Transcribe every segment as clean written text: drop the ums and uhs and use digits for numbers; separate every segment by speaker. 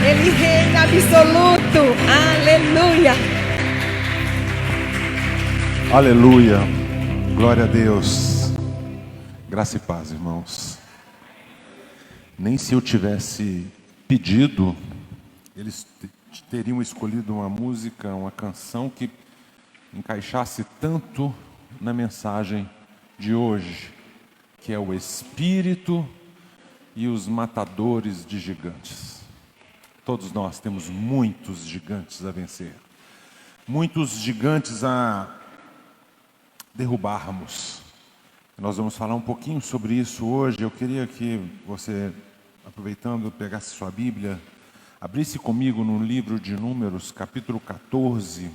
Speaker 1: Ele reina absoluto. Aleluia.
Speaker 2: Aleluia. Glória a Deus. Graça e paz, irmãos. Nem se eu tivesse pedido, eles teriam escolhido uma música, uma canção que encaixasse tanto na mensagem de hoje, que é o Espírito e os matadores de gigantes. Todos nós temos muitos gigantes a vencer, muitos gigantes a derrubarmos. Nós vamos falar um pouquinho sobre isso hoje. Eu queria que você, aproveitando, pegasse sua Bíblia, abrisse comigo no livro de Números, capítulo 14,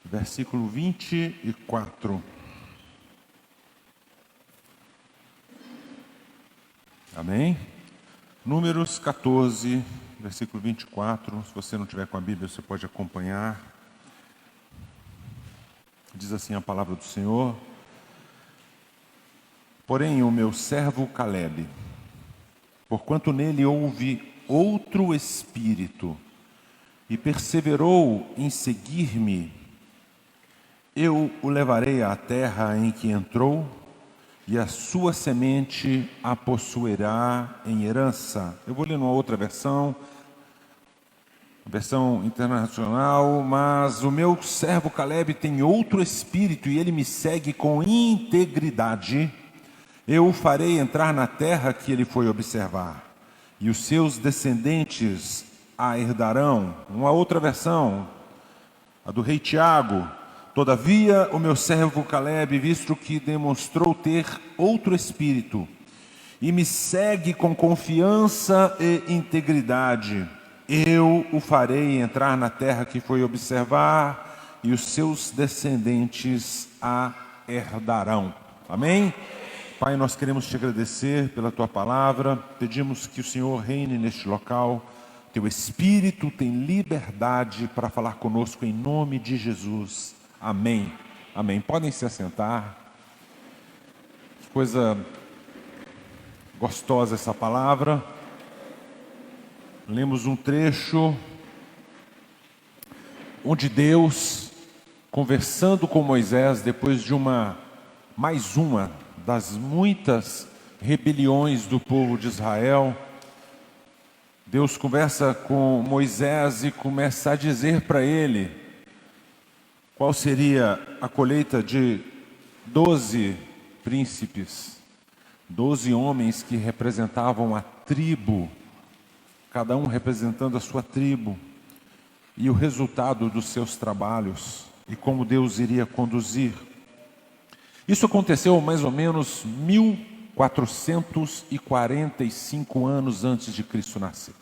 Speaker 2: versículo 24. Amém? Números 14, versículo 24. Se você não tiver com a Bíblia, você pode acompanhar. Diz assim a palavra do Senhor: porém o meu servo Calebe, porquanto nele houve outro espírito, e perseverou em seguir-me, eu o levarei à terra em que entrou, e a sua semente a possuirá em herança. Eu vou ler numa outra versão, versão internacional: mas o meu servo Calebe tem outro espírito, e ele me segue com integridade. Eu o farei entrar na terra que ele foi observar, e os seus descendentes a herdarão. Uma outra versão, a do rei Tiago: todavia o meu servo Calebe, visto que demonstrou ter outro espírito, e me segue com confiança e integridade, eu o farei entrar na terra que foi observar, e os seus descendentes a herdarão. Amém? Pai, nós queremos te agradecer pela tua palavra. Pedimos que o Senhor reine neste local. Teu Espírito tem liberdade para falar conosco em nome de Jesus. Amém. Amém. Podem se assentar. Que coisa gostosa essa palavra. Lemos um trecho onde Deus, conversando com Moisés, depois de mais uma das muitas rebeliões do povo de Israel, Deus conversa com Moisés e começa a dizer para ele qual seria a colheita de 12 príncipes, 12 homens que representavam a tribo, cada um representando a sua tribo, e o resultado dos seus trabalhos, e como Deus iria conduzir. Isso aconteceu mais ou menos 1445 anos antes de Cristo nascer,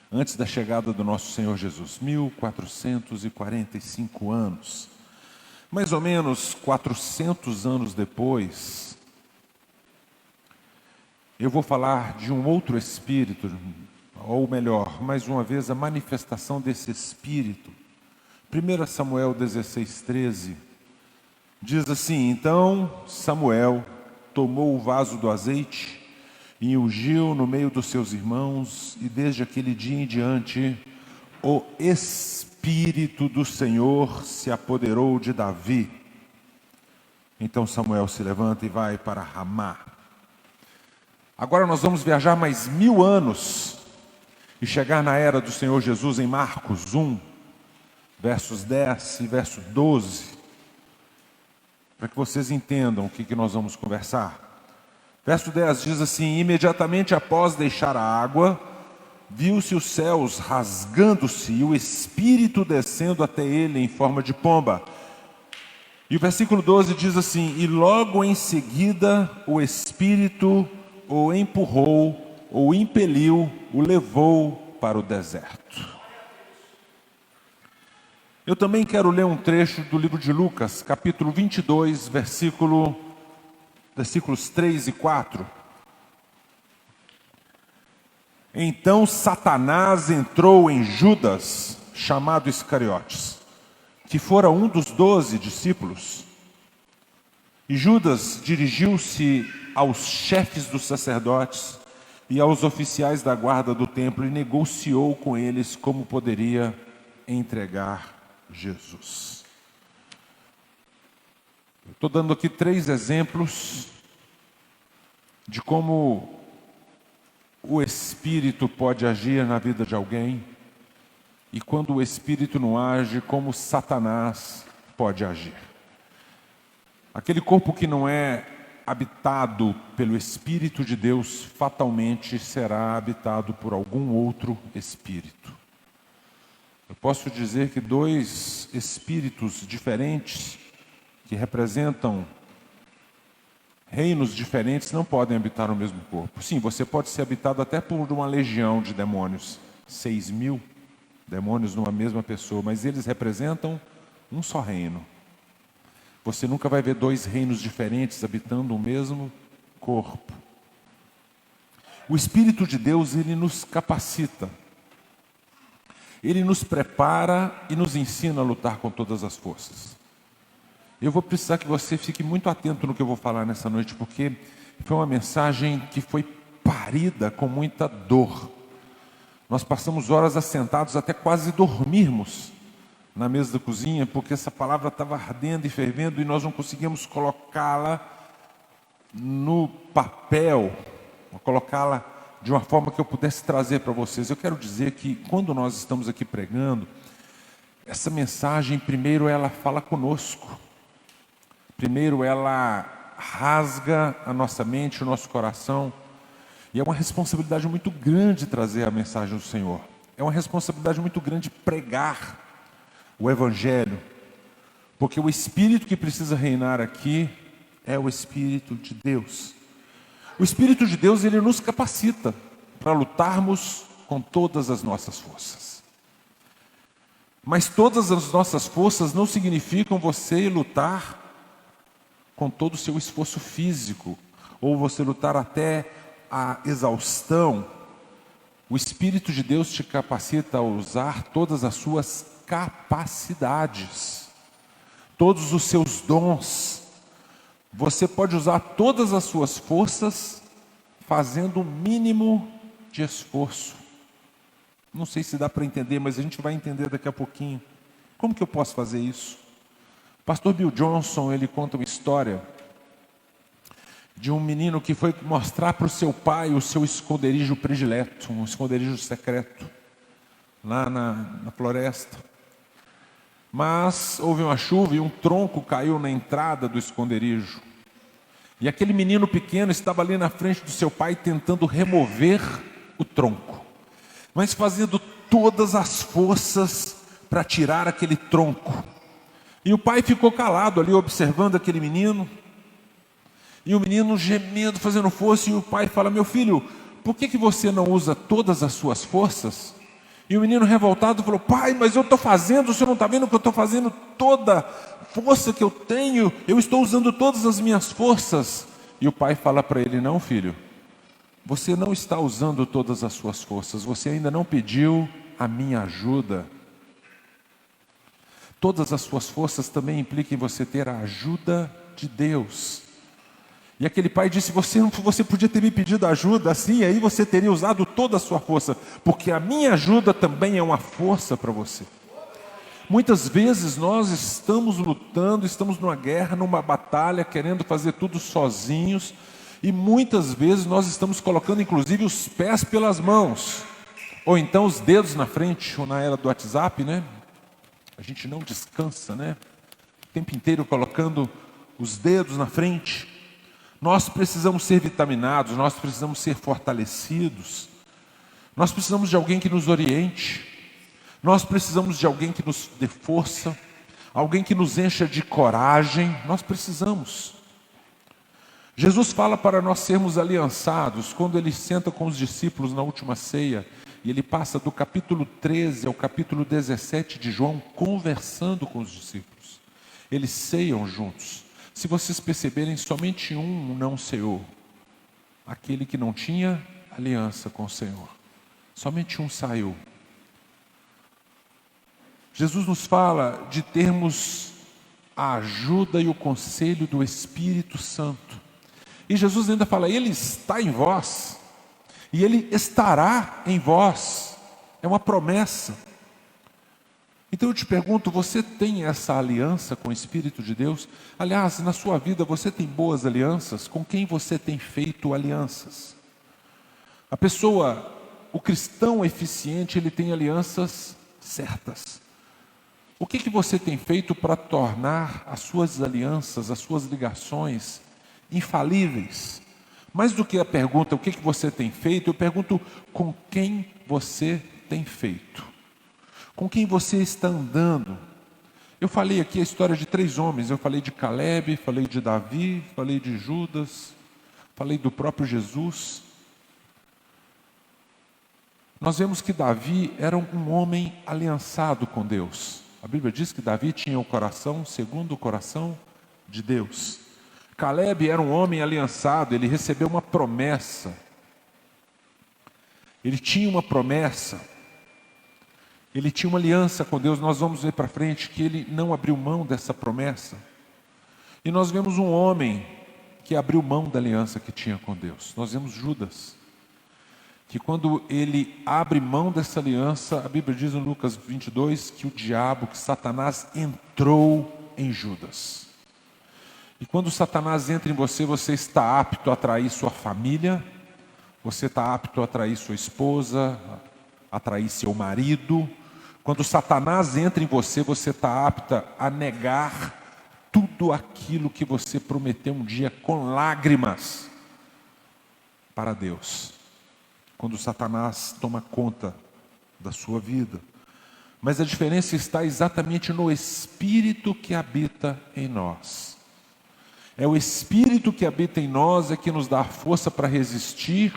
Speaker 2: antes da chegada do nosso Senhor Jesus. 1445 anos. Mais ou menos 400 anos depois, eu vou falar de um outro espírito, ou melhor, mais uma vez, a manifestação desse espírito. 1 Samuel 16:13 diz assim: então Samuel tomou o vaso do azeite e ungiu no meio dos seus irmãos, e desde aquele dia em diante o Espírito do Senhor se apoderou de Davi. Então Samuel se levanta e vai para Ramá. Agora nós vamos viajar mais 1000 anos e chegar na era do Senhor Jesus em Marcos 1, versos 10 e verso 12, para que vocês entendam o que nós vamos conversar. Verso 10 diz assim: imediatamente após deixar a água, viu-se os céus rasgando-se e o Espírito descendo até ele em forma de pomba. E o versículo 12 diz assim: e logo em seguida o Espírito o empurrou, o impeliu, o levou para o deserto. Eu também quero ler um trecho do livro de Lucas, capítulo 22, versículos 3 e 4. Então Satanás entrou em Judas, chamado Iscariotes, que fora um dos 12 discípulos. E Judas dirigiu-se aos chefes dos sacerdotes e aos oficiais da guarda do templo e negociou com eles como poderia entregar Jesus. Eu estou dando aqui 3 exemplos de como o Espírito pode agir na vida de alguém, e quando o Espírito não age, como Satanás pode agir. Aquele corpo que não é habitado pelo Espírito de Deus, fatalmente será habitado por algum outro espírito. Eu posso dizer que 2 espíritos diferentes, que representam reinos diferentes, não podem habitar o mesmo corpo. Sim, você pode ser habitado até por uma legião de demônios, 6.000 demônios numa mesma pessoa, mas eles representam um só reino. Você nunca vai ver 2 reinos diferentes habitando o mesmo corpo. O Espírito de Deus, ele nos capacita. Ele nos prepara e nos ensina a lutar com todas as forças. Eu vou precisar que você fique muito atento no que eu vou falar nessa noite, porque foi uma mensagem que foi parida com muita dor. Nós passamos horas assentados até quase dormirmos na mesa da cozinha, porque essa palavra estava ardendo e fervendo e nós não conseguíamos colocá-la no papel, colocá-la de uma forma que eu pudesse trazer para vocês. Eu quero dizer que quando nós estamos aqui pregando, essa mensagem, primeiro ela fala conosco, primeiro ela rasga a nossa mente, o nosso coração, e é uma responsabilidade muito grande trazer a mensagem do Senhor. É uma responsabilidade muito grande pregar o Evangelho, porque o Espírito que precisa reinar aqui é o Espírito de Deus. O Espírito de Deus, ele nos capacita para lutarmos com todas as nossas forças. Mas todas as nossas forças não significam você lutar com todo o seu esforço físico, ou você lutar até a exaustão. O Espírito de Deus te capacita a usar todas as suas capacidades, todos os seus dons. Você pode usar todas as suas forças fazendo o mínimo de esforço. Não sei se dá para entender, mas a gente vai entender daqui a pouquinho. Como que eu posso fazer isso? O pastor Bill Johnson, ele conta uma história de um menino que foi mostrar para o seu pai o seu esconderijo predileto, um esconderijo secreto, lá na floresta. Mas houve uma chuva e um tronco caiu na entrada do esconderijo. E aquele menino pequeno estava ali na frente do seu pai tentando remover o tronco, mas fazendo todas as forças para tirar aquele tronco. E o pai ficou calado ali observando aquele menino. E o menino gemendo, fazendo força, e o pai fala: meu filho, por que você não usa todas as suas forças? E o menino revoltado falou: pai, mas eu estou fazendo, o senhor não está vendo que eu estou fazendo toda a força que eu tenho, eu estou usando todas as minhas forças. E o pai fala para ele: não, filho, você não está usando todas as suas forças, você ainda não pediu a minha ajuda. Todas as suas forças também implicam em você ter a ajuda de Deus. E aquele pai disse: você podia ter me pedido ajuda, assim, aí você teria usado toda a sua força, porque a minha ajuda também é uma força para você. Muitas vezes nós estamos lutando, estamos numa guerra, numa batalha, querendo fazer tudo sozinhos, e muitas vezes nós estamos colocando inclusive os pés pelas mãos, ou então os dedos na frente, ou na era do WhatsApp, né? A gente não descansa, né? O tempo inteiro colocando os dedos na frente. Nós precisamos ser vitaminados, nós precisamos ser fortalecidos, nós precisamos de alguém que nos oriente, nós precisamos de alguém que nos dê força, alguém que nos encha de coragem, nós precisamos. Jesus fala para nós sermos aliançados, quando ele senta com os discípulos na última ceia, e ele passa do capítulo 13 ao capítulo 17 de João, conversando com os discípulos. Eles ceiam juntos. Se vocês perceberem, somente um não ceou, aquele que não tinha aliança com o Senhor. Somente um saiu. Jesus nos fala de termos a ajuda e o conselho do Espírito Santo. E Jesus ainda fala: Ele está em vós. e Ele estará em vós. É uma promessa. Então eu te pergunto, você tem essa aliança com o Espírito de Deus? Aliás, na sua vida você tem boas alianças? Com quem você tem feito alianças? A pessoa, o cristão eficiente, ele tem alianças certas. O que você tem feito para tornar as suas alianças, as suas ligações infalíveis? Mais do que a pergunta, o que você tem feito, eu pergunto, com quem você tem feito? Com quem você está andando? Eu falei aqui a história de 3 homens, eu falei de Caleb, falei de Davi, falei de Judas, falei do próprio Jesus. Nós vemos que Davi era um homem aliançado com Deus. A Bíblia diz que Davi tinha o coração segundo o coração de Deus. Caleb era um homem aliançado, ele recebeu uma promessa. Ele tinha uma promessa. Ele tinha uma aliança com Deus. Nós vamos ver para frente que ele não abriu mão dessa promessa. E nós vemos um homem que abriu mão da aliança que tinha com Deus. Nós vemos Judas, que quando ele abre mão dessa aliança, a Bíblia diz em Lucas 22 que o diabo, que Satanás entrou em Judas. E quando Satanás entra em você, você está apto a atrair sua família, você está apto a atrair sua esposa, a atrair seu marido. Quando Satanás entra em você, você está apta a negar tudo aquilo que você prometeu um dia com lágrimas para Deus. Quando Satanás toma conta da sua vida. Mas a diferença está exatamente no Espírito que habita em nós. É o Espírito que habita em nós que nos dá força para resistir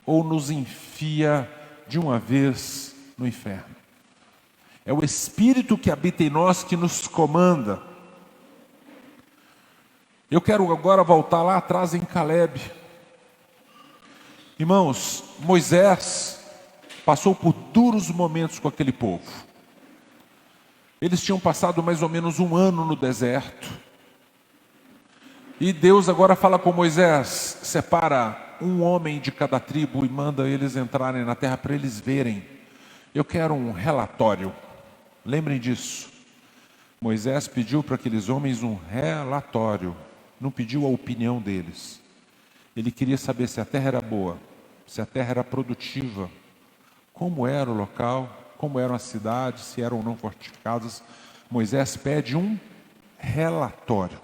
Speaker 2: ou nos enfia de uma vez no inferno. É o Espírito que habita em nós que nos comanda. Eu quero agora voltar lá atrás em Caleb. Irmãos, Moisés passou por duros momentos com aquele povo. Eles tinham passado mais ou menos 1 ano no deserto. E Deus agora fala com Moisés: separa um homem de cada tribo e manda eles entrarem na terra para eles verem. Eu quero um relatório. Lembrem disso. Moisés pediu para aqueles homens um relatório. Não pediu a opinião deles. Ele queria saber se a terra era boa, se a terra era produtiva, como era o local, como eram as cidades, se eram ou não fortificadas. Moisés pede um relatório.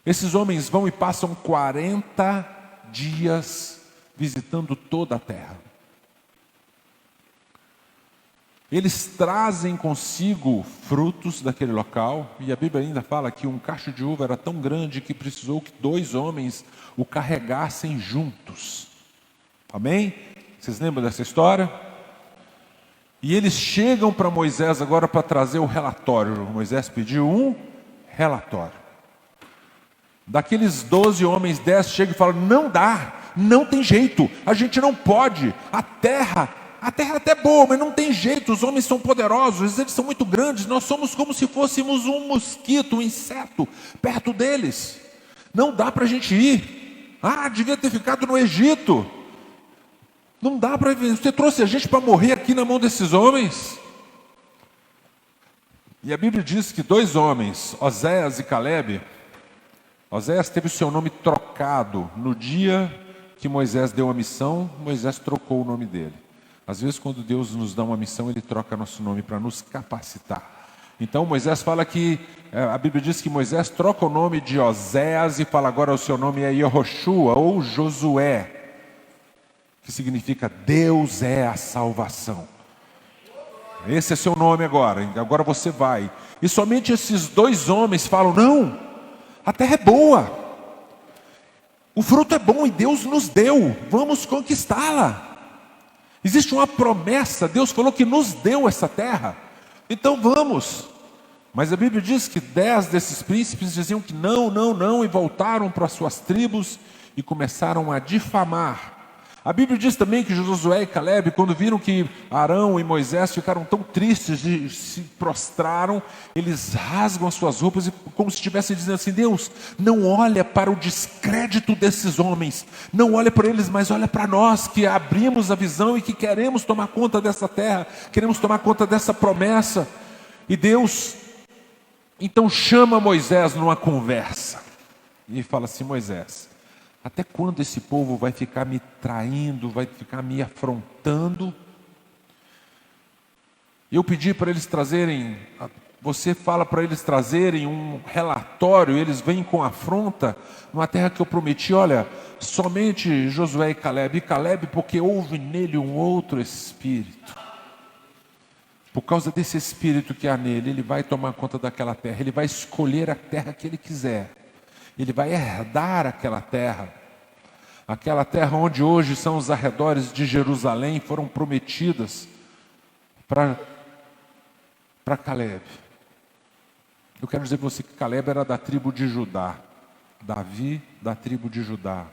Speaker 2: Esses homens vão e passam 40 dias visitando toda a terra. Eles trazem consigo frutos daquele local, e a Bíblia ainda fala que um cacho de uva era tão grande que precisou que 2 homens o carregassem juntos. Amém? Vocês lembram dessa história? E eles chegam para Moisés agora para trazer o relatório. Moisés pediu um relatório. Daqueles 12 homens, 10 chegam e falam: não dá, não tem jeito, a gente não pode, a terra é até boa, mas não tem jeito, os homens são poderosos, eles são muito grandes, nós somos como se fôssemos um mosquito, um inseto, perto deles, não dá para a gente ir. Devia ter ficado no Egito, não dá para ir, você trouxe a gente para morrer aqui na mão desses homens. E a Bíblia diz que 2 homens, Oséias e Caleb, Oséias teve o seu nome trocado no dia que Moisés deu a missão. Moisés trocou o nome dele. Às vezes, quando Deus nos dá uma missão, Ele troca nosso nome para nos capacitar. Então Moisés fala que, a Bíblia diz que Moisés troca o nome de Oséias e fala: agora o seu nome é Yehoshua ou Josué, que significa Deus é a salvação. Esse é seu nome agora você vai. E somente esses 2 homens falam: não, a terra é boa, o fruto é bom e Deus nos deu, vamos conquistá-la. Existe uma promessa, Deus falou que nos deu essa terra, então vamos. Mas a Bíblia diz que 10 desses príncipes diziam que não, e voltaram para as suas tribos e começaram a difamar. A Bíblia diz também que Josué e Calebe, quando viram que Arão e Moisés ficaram tão tristes e se prostraram, eles rasgam as suas roupas, e como se estivessem dizendo assim: Deus, não olha para o descrédito desses homens, não olha para eles, mas olha para nós que abrimos a visão e que queremos tomar conta dessa terra, queremos tomar conta dessa promessa. E Deus então chama Moisés numa conversa e fala assim: Moisés, até quando esse povo vai ficar me traindo, vai ficar me afrontando? Eu pedi para eles trazerem, você fala para eles trazerem um relatório, eles vêm com afronta, numa terra que eu prometi. Olha, somente Josué e Calebe, porque houve nele um outro espírito. Por causa desse espírito que há nele, ele vai tomar conta daquela terra, ele vai escolher a terra que ele quiser. Ele vai herdar aquela terra onde hoje são os arredores de Jerusalém, foram prometidas para Calebe. Eu quero dizer para você que Calebe era da tribo de Judá, Davi da tribo de Judá,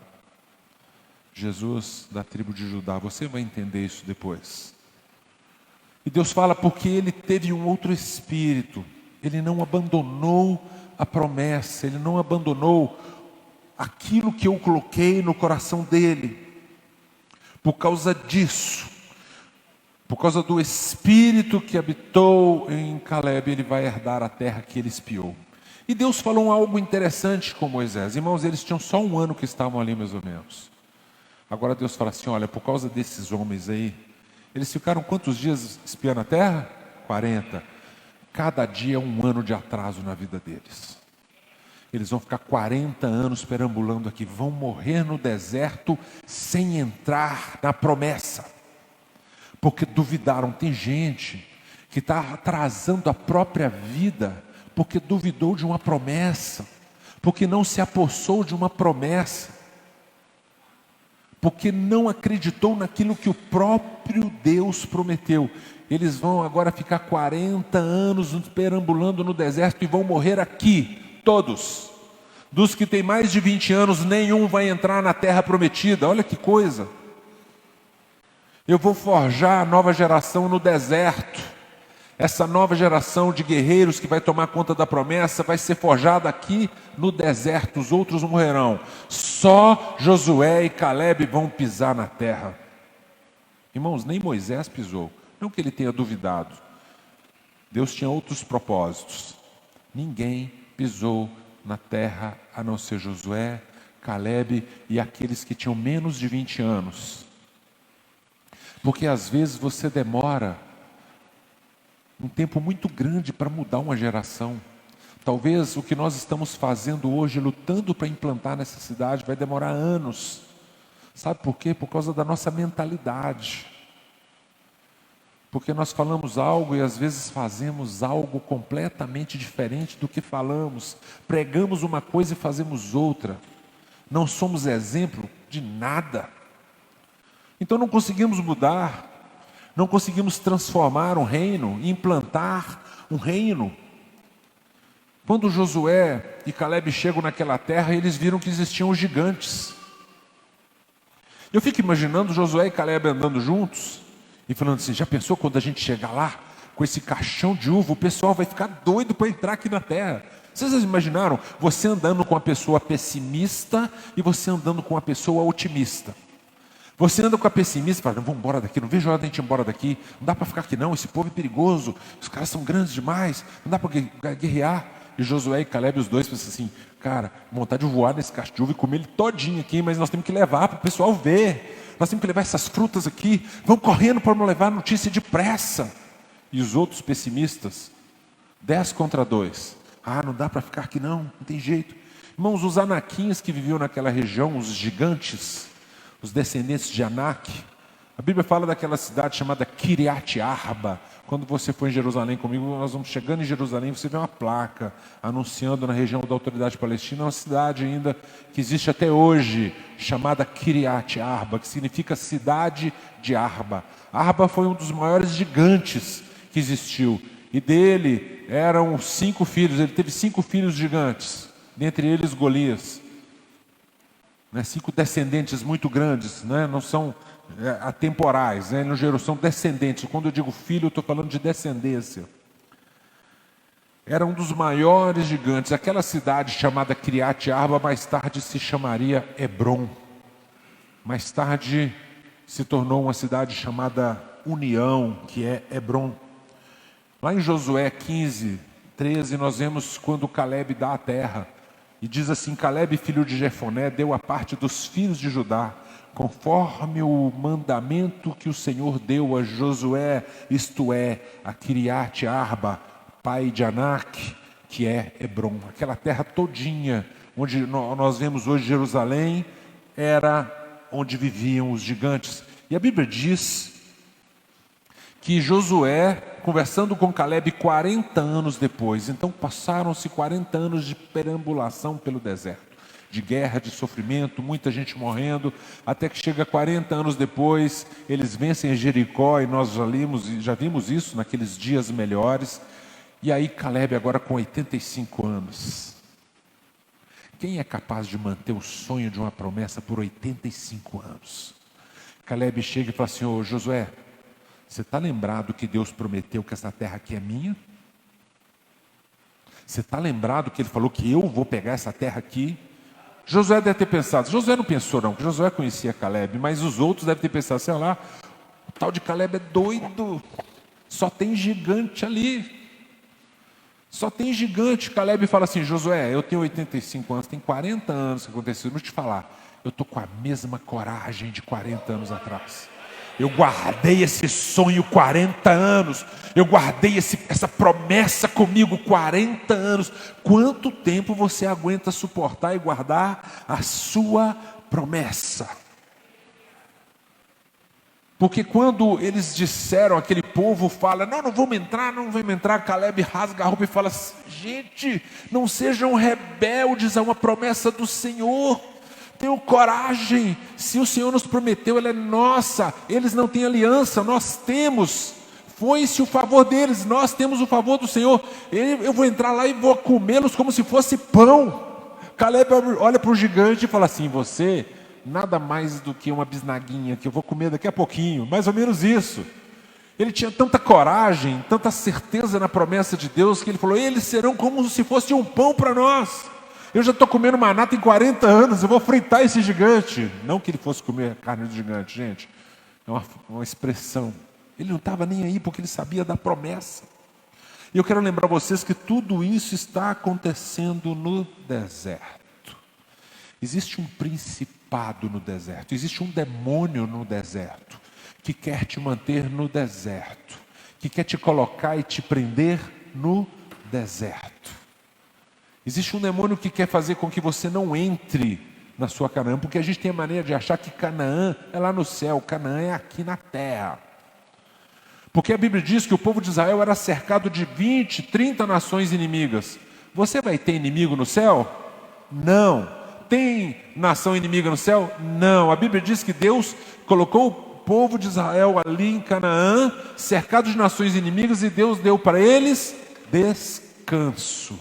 Speaker 2: Jesus da tribo de Judá. Você vai entender isso depois. E Deus fala porque ele teve um outro espírito, ele não abandonou a promessa, ele não abandonou aquilo que eu coloquei no coração dele. Por causa disso, por causa do espírito que habitou em Calebe, ele vai herdar a terra que ele espiou. E Deus falou algo interessante com Moisés. Irmãos, eles tinham só um ano que estavam ali mais ou menos. Agora Deus fala assim: olha, por causa desses homens aí, eles ficaram quantos dias espiando a terra? 40. Cada dia um ano de atraso na vida deles. Eles vão ficar 40 anos perambulando aqui, vão morrer no deserto sem entrar na promessa, porque duvidaram. Tem gente que está atrasando a própria vida, porque duvidou de uma promessa, porque não se apossou de uma promessa, porque não acreditou naquilo que o próprio Deus prometeu. Eles vão agora ficar 40 anos perambulando no deserto e vão morrer aqui. Todos, dos que têm mais de 20 anos, nenhum vai entrar na terra prometida. Olha que coisa. Eu vou forjar a nova geração no deserto. Essa nova geração de guerreiros que vai tomar conta da promessa vai ser forjada aqui no deserto. Os outros morrerão. Só Josué e Calebe vão pisar na terra. Irmãos, nem Moisés pisou. Não que ele tenha duvidado. Deus tinha outros propósitos. Ninguém pisou na terra a não ser Josué, Calebe e aqueles que tinham menos de 20 anos. Porque às vezes você demora um tempo muito grande para mudar uma geração. Talvez o que nós estamos fazendo hoje, lutando para implantar nessa cidade, vai demorar anos. Sabe por quê? Por causa da nossa mentalidade. Porque nós falamos algo e às vezes fazemos algo completamente diferente do que falamos. Pregamos uma coisa e fazemos outra. Não somos exemplo de nada. Então não conseguimos mudar. Não conseguimos transformar um reino, implantar um reino. Quando Josué e Calebe chegam naquela terra, eles viram que existiam gigantes. Eu fico imaginando Josué e Calebe andando juntos e falando assim: já pensou quando a gente chegar lá com esse caixão de uva, o pessoal vai ficar doido para entrar aqui na terra. Vocês imaginaram você andando com uma pessoa pessimista e você andando com uma pessoa otimista? Você anda com a pessimista e fala: vamos embora daqui, não vejo a hora de a gente ir embora daqui, não dá para ficar aqui não, esse povo é perigoso, os caras são grandes demais, não dá para guerrear. E Josué e Calebe, os dois, pensam assim: cara, vontade de voar nesse cacho de uva e comer ele todinho aqui, mas nós temos que levar para o pessoal ver. Nós temos que levar essas frutas aqui, vamos correndo para não levar notícia depressa. E os outros pessimistas, 10 contra 2. Ah, não dá para ficar aqui não tem jeito. Irmãos, os anaquins que viviam naquela região, os gigantes, os descendentes de Anak, a Bíblia fala daquela cidade chamada Kiriat Arba. Quando você for em Jerusalém comigo, nós vamos chegando em Jerusalém, você vê uma placa anunciando na região da Autoridade Palestina, uma cidade ainda que existe até hoje, chamada Kiriat Arba, que significa cidade de Arba. Arba foi um dos maiores gigantes que existiu, e dele eram 5 filhos, ele teve 5 filhos gigantes, dentre eles Golias. né? 5 descendentes muito grandes, né? Não são atemporais, né? No Jerusalém são descendentes. Quando eu digo filho, eu estou falando de descendência. Era um dos maiores gigantes. Aquela cidade chamada Criate Arba, mais tarde se chamaria Hebron. Mais tarde se tornou uma cidade chamada União, que é Hebron. Lá em Josué 15, 13, nós vemos quando Caleb dá a terra. E diz assim: Caleb, filho de Jefoné, deu a parte dos filhos de Judá, conforme o mandamento que o Senhor deu a Josué, isto é, a Criate Arba, pai de Anak, que é Hebron. Aquela terra todinha, onde nós vemos hoje Jerusalém, era onde viviam os gigantes. E a Bíblia diz que Josué, conversando com Caleb 40 anos depois, então passaram-se 40 anos de perambulação pelo deserto, de guerra, de sofrimento, muita gente morrendo, até que chega 40 anos depois, eles vencem Jericó, e nós já vimos isso naqueles dias melhores. E aí Caleb agora com 85 anos. Quem é capaz de manter o sonho de uma promessa por 85 anos? Caleb chega e fala assim: ô Josué, você está lembrado que Deus prometeu que essa terra aqui é minha? Você está lembrado que Ele falou que eu vou pegar essa terra aqui? Josué deve ter pensado. Josué não pensou não, porque Josué conhecia Caleb, mas os outros devem ter pensado assim: olha lá, o tal de Caleb é doido, só tem gigante ali. Só tem gigante. Caleb fala assim: Josué, eu tenho 85 anos, tem 40 anos que aconteceu. Deixa eu te falar, eu estou com a mesma coragem de 40 anos atrás. Eu guardei esse sonho 40 anos. Eu guardei essa promessa comigo 40 anos. Quanto tempo você aguenta suportar e guardar a sua promessa? Porque quando eles disseram, aquele povo fala: não vamos entrar, Caleb rasga a roupa e fala: gente, não sejam rebeldes a uma promessa do Senhor, tenham coragem, se o Senhor nos prometeu, ela é nossa, eles não têm aliança, nós temos, foi-se o favor deles, nós temos o favor do Senhor, eu vou entrar lá e vou comê-los como se fosse pão. Caleb olha para o gigante e fala assim: você... nada mais do que uma bisnaguinha que eu vou comer daqui a pouquinho, mais ou menos isso. Ele tinha tanta coragem, tanta certeza na promessa de Deus, que ele falou: eles serão como se fosse um pão para nós. Eu já estou comendo maná tem 40 anos, eu vou fritar esse gigante. Não que ele fosse comer a carne do gigante, gente, é uma expressão. Ele não estava nem aí, porque ele sabia da promessa. E eu quero lembrar vocês que tudo isso está acontecendo no deserto. Existe um principado no deserto, existe um demônio no deserto, que quer te manter no deserto, que quer te colocar e te prender no deserto. Existe um demônio que quer fazer com que você não entre na sua Canaã, porque a gente tem a maneira de achar que Canaã é lá no céu, Canaã é aqui na terra. Porque a Bíblia diz que o povo de Israel era cercado de 20, 30 nações inimigas. Você vai ter inimigo no céu? Não. Tem nação inimiga no céu? Não. A Bíblia diz que Deus colocou o povo de Israel ali em Canaã, cercado de nações inimigas, e Deus deu para eles descanso.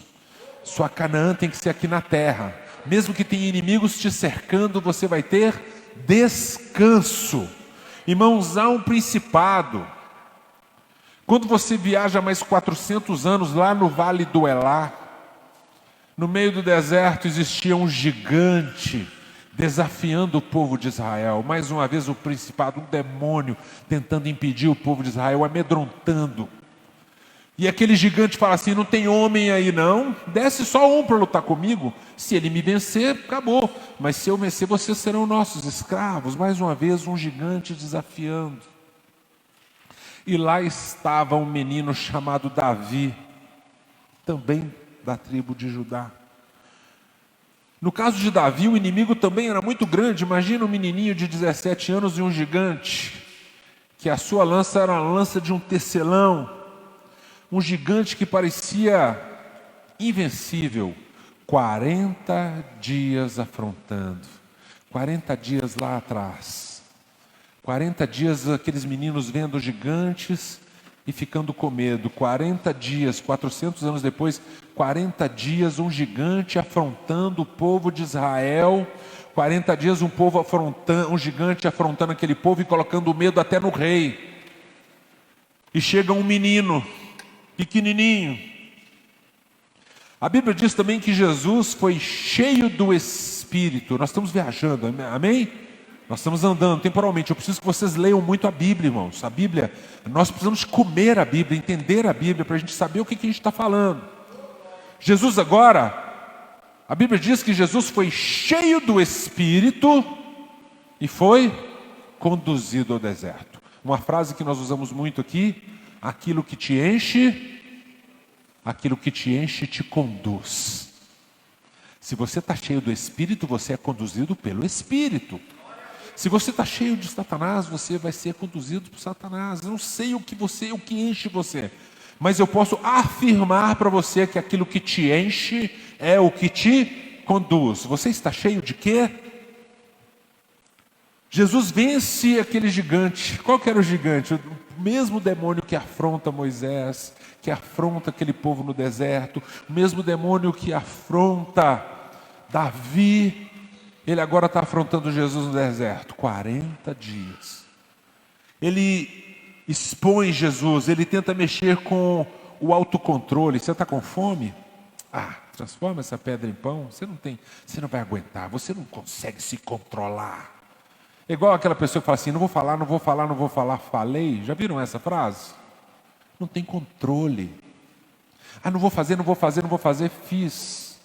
Speaker 2: Sua Canaã tem que ser aqui na terra. Mesmo que tenha inimigos te cercando, você vai ter descanso. Irmãos, há um principado. Quando você viaja mais 400 anos lá no Vale do Elá, no meio do deserto existia um gigante desafiando o povo de Israel. Mais uma vez o principado, um demônio tentando impedir o povo de Israel, amedrontando. E aquele gigante fala assim: não tem homem aí não, desce só um para lutar comigo. Se ele me vencer, acabou. Mas se eu vencer, vocês serão nossos escravos. Mais uma vez um gigante desafiando. E lá estava um menino chamado Davi, também da tribo de Judá. No caso de Davi, o inimigo também era muito grande. Imagina um menininho de 17 anos e um gigante, que a sua lança era a lança de um tecelão. Um gigante que parecia invencível. 40 dias afrontando. 40 dias lá atrás. 40 dias aqueles meninos vendo gigantes e ficando com medo. 40 dias, 400 anos depois, 40 dias um gigante afrontando o povo de Israel 40 dias um povo afrontando, um gigante afrontando aquele povo e colocando medo até no rei. E chega um menino, pequenininho. A Bíblia diz também que Jesus foi cheio do Espírito. Nós estamos viajando, amém? Nós estamos andando temporalmente. Eu preciso que vocês leiam muito a Bíblia, irmãos. A Bíblia, nós precisamos comer a Bíblia, entender a Bíblia, para a gente saber o que a gente está falando. Jesus agora, a Bíblia diz que Jesus foi cheio do Espírito e foi conduzido ao deserto. Uma frase que nós usamos muito aqui: aquilo que te enche te conduz. Se você está cheio do Espírito, você é conduzido pelo Espírito. Se você está cheio de Satanás, você vai ser conduzido por Satanás. Eu não sei o que enche você, mas eu posso afirmar para você que aquilo que te enche é o que te conduz. Você está cheio de quê? Jesus vence aquele gigante. Qual que era o gigante? O mesmo demônio que afronta Moisés, que afronta aquele povo no deserto, o mesmo demônio que afronta Davi, ele agora está afrontando Jesus no deserto. 40 dias. Ele expõe Jesus, ele tenta mexer com o autocontrole. Você está com fome? Transforma essa pedra em pão. Você não vai aguentar, você não consegue se controlar. É igual aquela pessoa que fala assim: não vou falar, falei. Já viram essa frase? Não tem controle. Não vou fazer, fiz.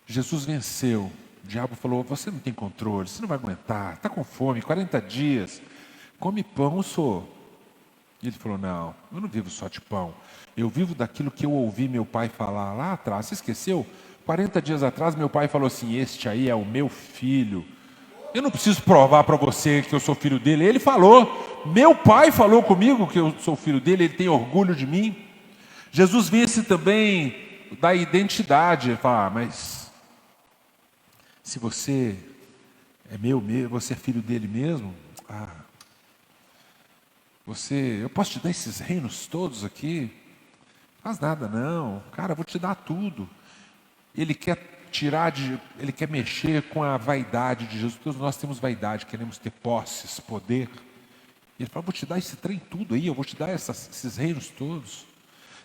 Speaker 2: Jesus venceu. O diabo falou: você não tem controle, você não vai aguentar, está com fome, 40 dias, come pão, senhor. E ele falou: não, eu não vivo só de pão, eu vivo daquilo que eu ouvi meu pai falar lá atrás. Você esqueceu? 40 dias atrás meu pai falou assim: este aí é o meu filho. Eu não preciso provar para você que eu sou filho dele. Ele falou, meu pai falou comigo que eu sou filho dele, ele tem orgulho de mim. Jesus vence também da identidade. Ele fala: mas se você é meu mesmo, você é filho dele mesmo, eu posso te dar esses reinos todos aqui? Não faz nada não, cara, eu vou te dar tudo. Ele quer ele quer mexer com a vaidade de Jesus. Todos nós temos vaidade, queremos ter posses, poder. Ele fala: vou te dar esse trem tudo aí, eu vou te dar esses reinos todos.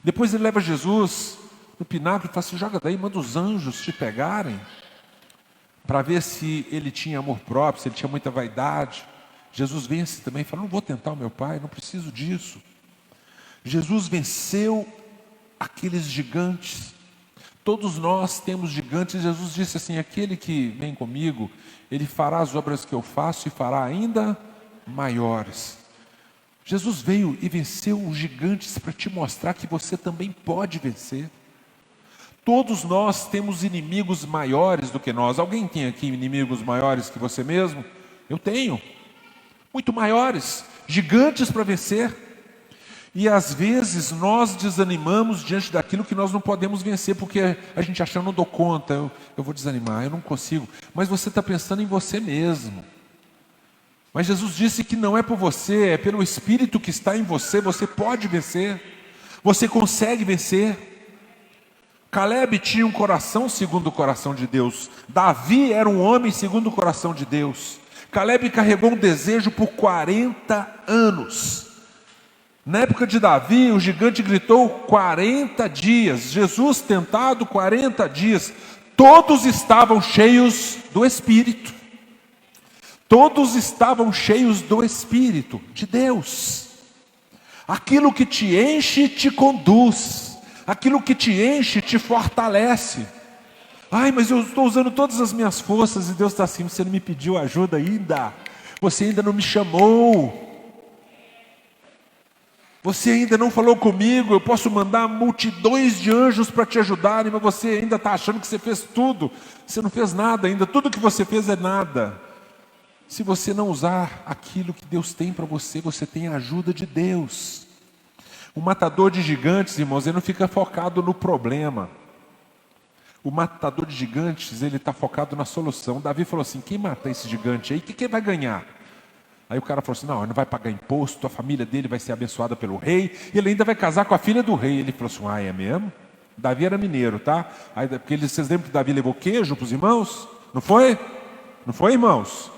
Speaker 2: Depois ele leva Jesus no pináculo e fala assim: joga daí, manda os anjos te pegarem, para ver se ele tinha amor próprio, se ele tinha muita vaidade. Jesus vence também e fala: não vou tentar o meu pai, não preciso disso. Jesus venceu aqueles gigantes. Todos nós temos gigantes. Jesus disse assim: aquele que vem comigo, ele fará as obras que eu faço e fará ainda maiores. Jesus veio e venceu os gigantes para te mostrar que você também pode vencer. Todos nós temos inimigos maiores do que nós. Alguém tem aqui inimigos maiores que você mesmo? Eu tenho. Muito maiores, gigantes para vencer. E às vezes nós desanimamos diante daquilo que nós não podemos vencer, porque a gente acha: eu não dou conta, eu vou desanimar, eu não consigo. Mas você está pensando em você mesmo. Mas Jesus disse que não é por você, é pelo Espírito que está em você. Você pode vencer, você consegue vencer. Caleb tinha um coração segundo o coração de Deus. Davi era um homem segundo o coração de Deus. Caleb carregou um desejo por 40 anos. Na época de Davi, o gigante gritou 40 dias. Jesus tentado 40 dias. Todos estavam cheios do Espírito. Todos estavam cheios do Espírito de Deus. Aquilo que te enche te conduz. Aquilo que te enche te fortalece. Mas eu estou usando todas as minhas forças. E Deus está assim: você não me pediu ajuda ainda. Você ainda não me chamou. Você ainda não falou comigo. Eu posso mandar multidões de anjos para te ajudarem, mas você ainda está achando que você fez tudo. Você não fez nada ainda. Tudo que você fez é nada. Se você não usar aquilo que Deus tem para você, você tem a ajuda de Deus. O matador de gigantes, irmãos, ele não fica focado no problema. O matador de gigantes, ele está focado na solução. Davi falou assim: quem matar esse gigante aí, o que ele vai ganhar? Aí o cara falou assim: não, ele não vai pagar imposto, a família dele vai ser abençoada pelo rei, e ele ainda vai casar com a filha do rei. Ele falou assim: é mesmo? Davi era mineiro, tá? Aí, porque vocês lembram que Davi levou queijo para os irmãos? Não foi? Não foi, irmãos?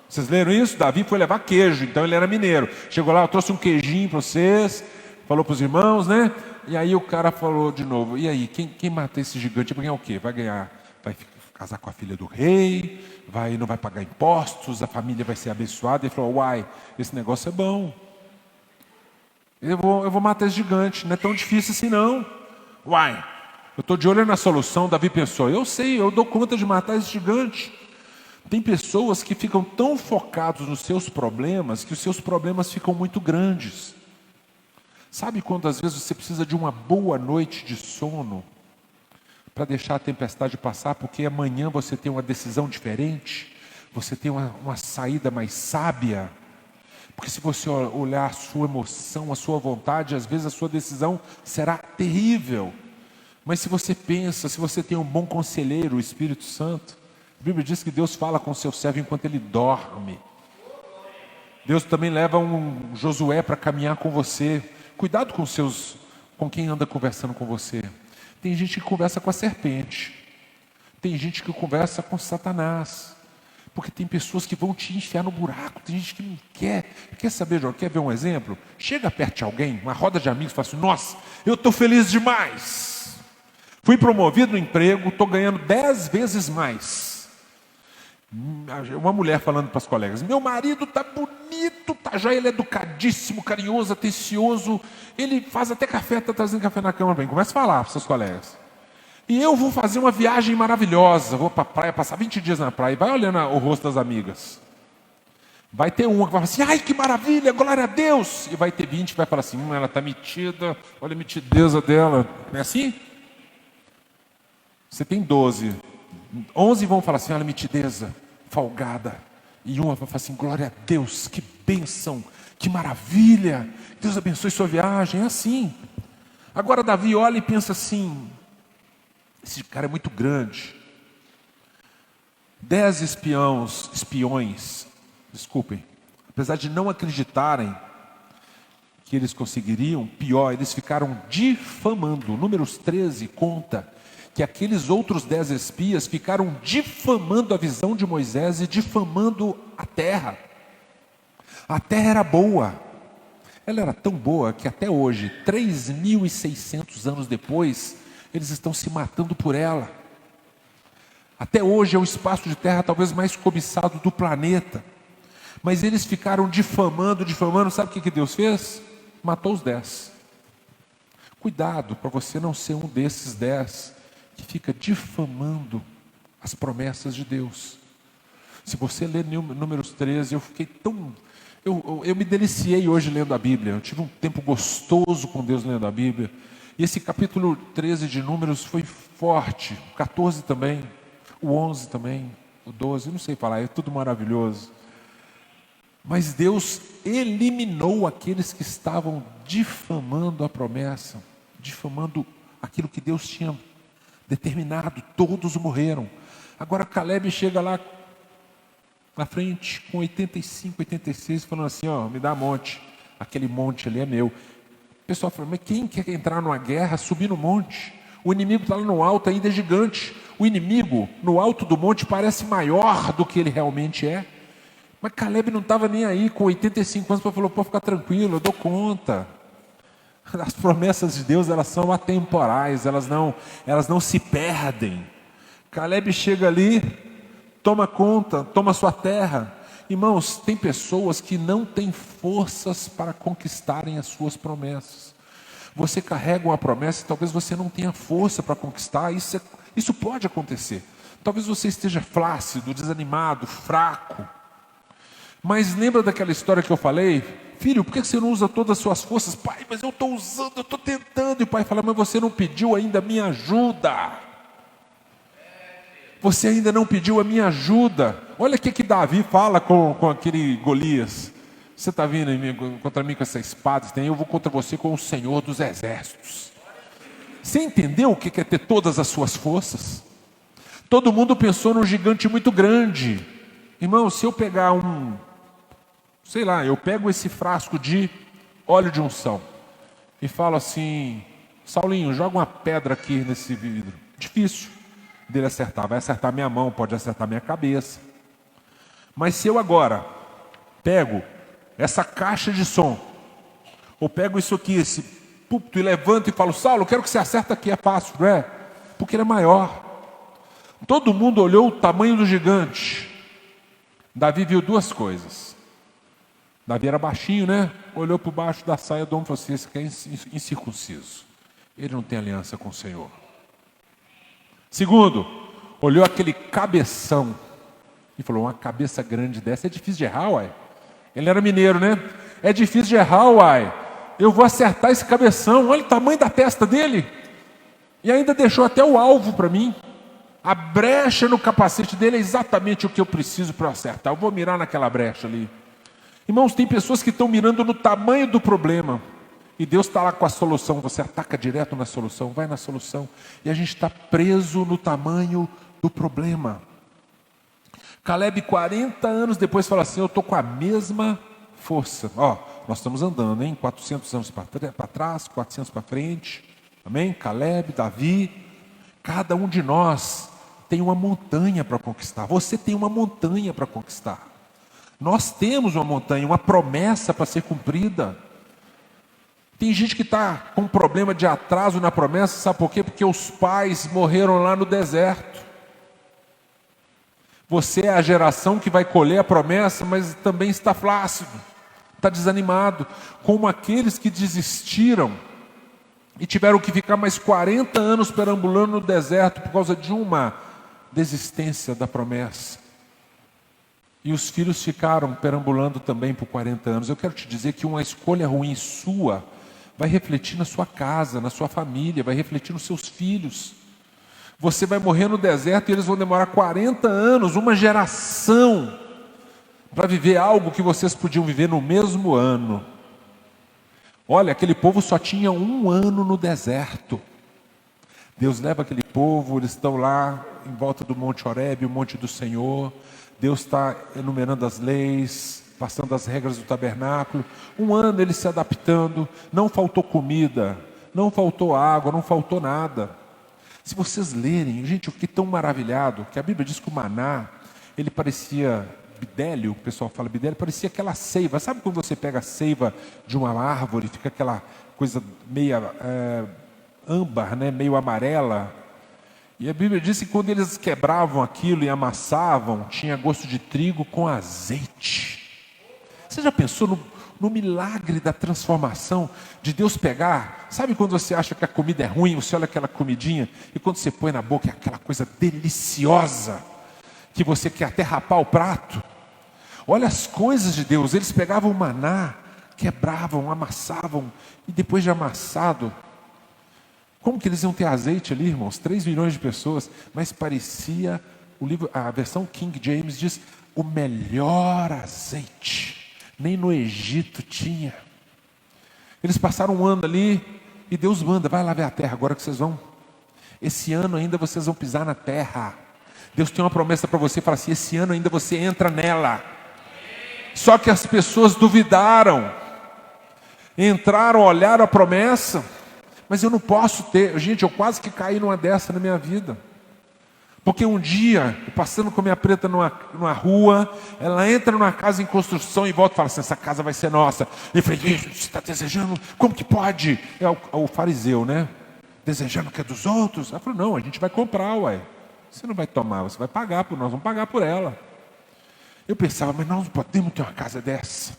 Speaker 2: Vocês leram isso? Davi foi levar queijo, então ele era mineiro. Chegou lá, eu trouxe um queijinho para vocês, falou para os irmãos, né? E aí o cara falou de novo, e aí, quem matar esse gigante vai ganhar o quê? Vai ganhar, vai casar com a filha do rei, não vai pagar impostos, a família vai ser abençoada. Ele falou, uai, esse negócio é bom. Eu vou matar esse gigante, não é tão difícil assim não. Uai, eu estou de olho na solução. Davi pensou, eu sei, eu dou conta de matar esse gigante. Tem pessoas que ficam tão focados nos seus problemas, que os seus problemas ficam muito grandes. Sabe quando às vezes você precisa de uma boa noite de sono, para deixar a tempestade passar, porque amanhã você tem uma decisão diferente, você tem uma saída mais sábia, porque se você olhar a sua emoção, a sua vontade, às vezes a sua decisão será terrível, mas se você pensa, se você tem um bom conselheiro, o Espírito Santo, a Bíblia diz que Deus fala com o seu servo enquanto ele dorme. Deus também leva um Josué para caminhar com você. Cuidado com quem anda conversando com você. Tem gente que conversa com a serpente, tem gente que conversa com Satanás, porque tem pessoas que vão te enfiar no buraco, tem gente que não quer saber, João, quer ver um exemplo? Chega perto de alguém, uma roda de amigos, fala assim, nossa, eu estou feliz demais, fui promovido no emprego, estou ganhando 10 vezes mais. Uma mulher falando para as colegas, meu marido está bonito, tá já, ele é educadíssimo, carinhoso, atencioso, ele faz até café, está trazendo café na cama, bem, começa a falar para seus colegas. E eu vou fazer uma viagem maravilhosa, vou para a praia, passar 20 dias na praia, e vai olhando o rosto das amigas. Vai ter uma que vai falar assim, ai que maravilha, glória a Deus, e vai ter 20 que vai falar assim, ela está metida, olha a mitideza dela, não é assim? Você tem 12, 11 vão falar assim, olha a mitideza, folgada, e uma vai falar assim, glória a Deus, que bênção, que maravilha, Deus abençoe sua viagem, é assim. Agora Davi olha e pensa assim, esse cara é muito grande, 10 espiões, desculpem, apesar de não acreditarem que eles conseguiriam, pior, eles ficaram difamando. Números 13 conta que aqueles outros 10 espias ficaram difamando a visão de Moisés e difamando a terra. A terra era boa, ela era tão boa que até hoje, 3.600 anos depois, eles estão se matando por ela. Até hoje é o espaço de terra talvez mais cobiçado do planeta. Mas eles ficaram difamando, sabe o que Deus fez? Matou os 10. Cuidado para você não ser um desses 10 que fica difamando as promessas de Deus. Se você ler Números 13, eu fiquei tão... Eu me deliciei hoje lendo a Bíblia. Eu tive um tempo gostoso com Deus lendo a Bíblia. E esse capítulo 13 de Números foi forte. O 14 também, o 11 também, o 12, não sei falar, é tudo maravilhoso. Mas Deus eliminou aqueles que estavam difamando a promessa, difamando aquilo que Deus tinha determinado, todos morreram. Agora Caleb chega lá na frente com 85, 86, falando assim, ó, me dá monte, aquele monte ali é meu. O pessoal fala, mas quem quer entrar numa guerra, subir no monte? O inimigo está lá no alto, ainda é gigante. O inimigo no alto do monte parece maior do que ele realmente é. Mas Caleb não estava nem aí, com 85 anos, falou, pode ficar tranquilo, eu dou conta. As promessas de Deus, elas são atemporais, elas não se perdem. Caleb chega ali, toma conta, toma sua terra. Irmãos, tem pessoas que não têm forças para conquistarem as suas promessas. Você carrega uma promessa e talvez você não tenha força para conquistar, isso pode acontecer. Talvez você esteja flácido, desanimado, fraco. Mas lembra daquela história que eu falei? Filho, por que você não usa todas as suas forças? Pai, mas eu estou usando, eu estou tentando. E o pai fala, mas você não pediu ainda a minha ajuda. Você ainda não pediu a minha ajuda. Olha o que Davi fala com aquele Golias. Você está vindo contra mim com essa espada, eu vou contra você com o Senhor dos Exércitos. Você entendeu o que é ter todas as suas forças? Todo mundo pensou num gigante muito grande. Irmão, se eu pegar eu pego esse frasco de óleo de unção e falo assim, Saulinho, joga uma pedra aqui nesse vidro. Difícil. dele acertar. Vai acertar minha mão, pode acertar minha cabeça. Mas se eu agora pego essa caixa de som, ou pego isso aqui, esse púlpito, e levanto e falo: Saulo, eu quero que você acerte aqui, é fácil, não é? Porque ele é maior. Todo mundo olhou o tamanho do gigante. Davi viu duas coisas. Davi era baixinho, né? Olhou por baixo da saia do homem e falou assim: esse aqui é incircunciso. Ele não tem aliança com o Senhor. Segundo, olhou aquele cabeção e falou: uma cabeça grande dessa é difícil de errar, uai. Ele era mineiro, né? É difícil de errar, uai. Eu vou acertar esse cabeção. Olha o tamanho da testa dele. E ainda deixou até o alvo para mim. A brecha no capacete dele é exatamente o que eu preciso para acertar. Eu vou mirar naquela brecha ali. Irmãos, tem pessoas que estão mirando no tamanho do problema. E Deus está lá com a solução. Você ataca direto na solução, vai na solução. E a gente está preso no tamanho do problema. Caleb, 40 anos depois, fala assim: eu estou com a mesma força. Ó, nós estamos andando, hein? 400 anos para trás, 400 para frente. Amém? Caleb, Davi. Cada um de nós tem uma montanha para conquistar. Você tem uma montanha para conquistar. Nós temos uma montanha, uma promessa para ser cumprida. Tem gente que está com problema de atraso na promessa, sabe por quê? Porque os pais morreram lá no deserto. Você é a geração que vai colher a promessa, mas também está flácido, está desanimado, como aqueles que desistiram e tiveram que ficar mais 40 anos perambulando no deserto por causa de uma desistência da promessa. E os filhos ficaram perambulando também por 40 anos. Eu quero te dizer que uma escolha ruim sua vai refletir na sua casa, na sua família, vai refletir nos seus filhos. Você vai morrer no deserto e eles vão demorar 40 anos, uma geração, para viver algo que vocês podiam viver no mesmo ano. Olha, aquele povo só tinha 1 ano no deserto. Deus leva aquele povo, eles estão lá em volta do Monte Horebe, o Monte do Senhor. Deus está enumerando as leis, passando as regras do tabernáculo. 1 ano eles se adaptando, não faltou comida, não faltou água, não faltou nada. Se vocês lerem, gente, eu fiquei tão maravilhado, que a Bíblia diz que o maná, ele parecia bidélio, o pessoal fala bidélio, parecia aquela seiva. Sabe quando você pega a seiva de uma árvore, fica aquela coisa meio âmbar, né? Meio amarela? E a Bíblia diz que quando eles quebravam aquilo e amassavam, tinha gosto de trigo com azeite. Você já pensou no milagre da transformação, de Deus pegar? Sabe quando você acha que a comida é ruim, você olha aquela comidinha, e quando você põe na boca é aquela coisa deliciosa, que você quer até rapar o prato? Olha as coisas de Deus. Eles pegavam o maná, quebravam, amassavam, e depois de amassado, como que eles iam ter azeite ali, irmãos? 3 milhões de pessoas, mas parecia, a versão King James diz, o melhor azeite. Nem no Egito tinha. Eles passaram 1 ano ali, e Deus manda: vai lá ver a terra, agora que vocês vão. Esse ano ainda vocês vão pisar na terra. Deus tem uma promessa para você, fala assim: esse ano ainda você entra nela. Só que as pessoas duvidaram, entraram, olharam a promessa, mas eu não posso ter. Gente, eu quase que caí numa dessa na minha vida. Porque um dia, passando com a minha preta numa rua, ela entra numa casa em construção e volta e fala assim: essa casa vai ser nossa. E eu falei: você está desejando? Como que pode? É o fariseu, né? Desejando que é dos outros. Ela falou: não, a gente vai comprar, ué. Você não vai tomar, você vai pagar por nós, vamos pagar por ela. Eu pensava: mas nós não podemos ter uma casa dessa.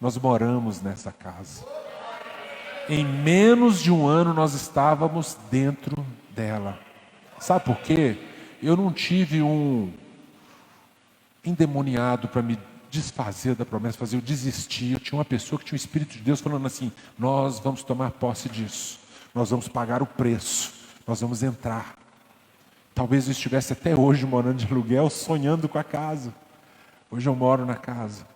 Speaker 2: Nós moramos nessa casa. Em menos de 1 ano nós estávamos dentro dela. Sabe por quê? Eu não tive um endemoniado para me desfazer da promessa, fazer eu desistir. Eu tinha uma pessoa que tinha o Espírito de Deus falando assim: nós vamos tomar posse disso, nós vamos pagar o preço, nós vamos entrar. Talvez eu estivesse até hoje morando de aluguel, sonhando com a casa. Hoje eu moro na casa.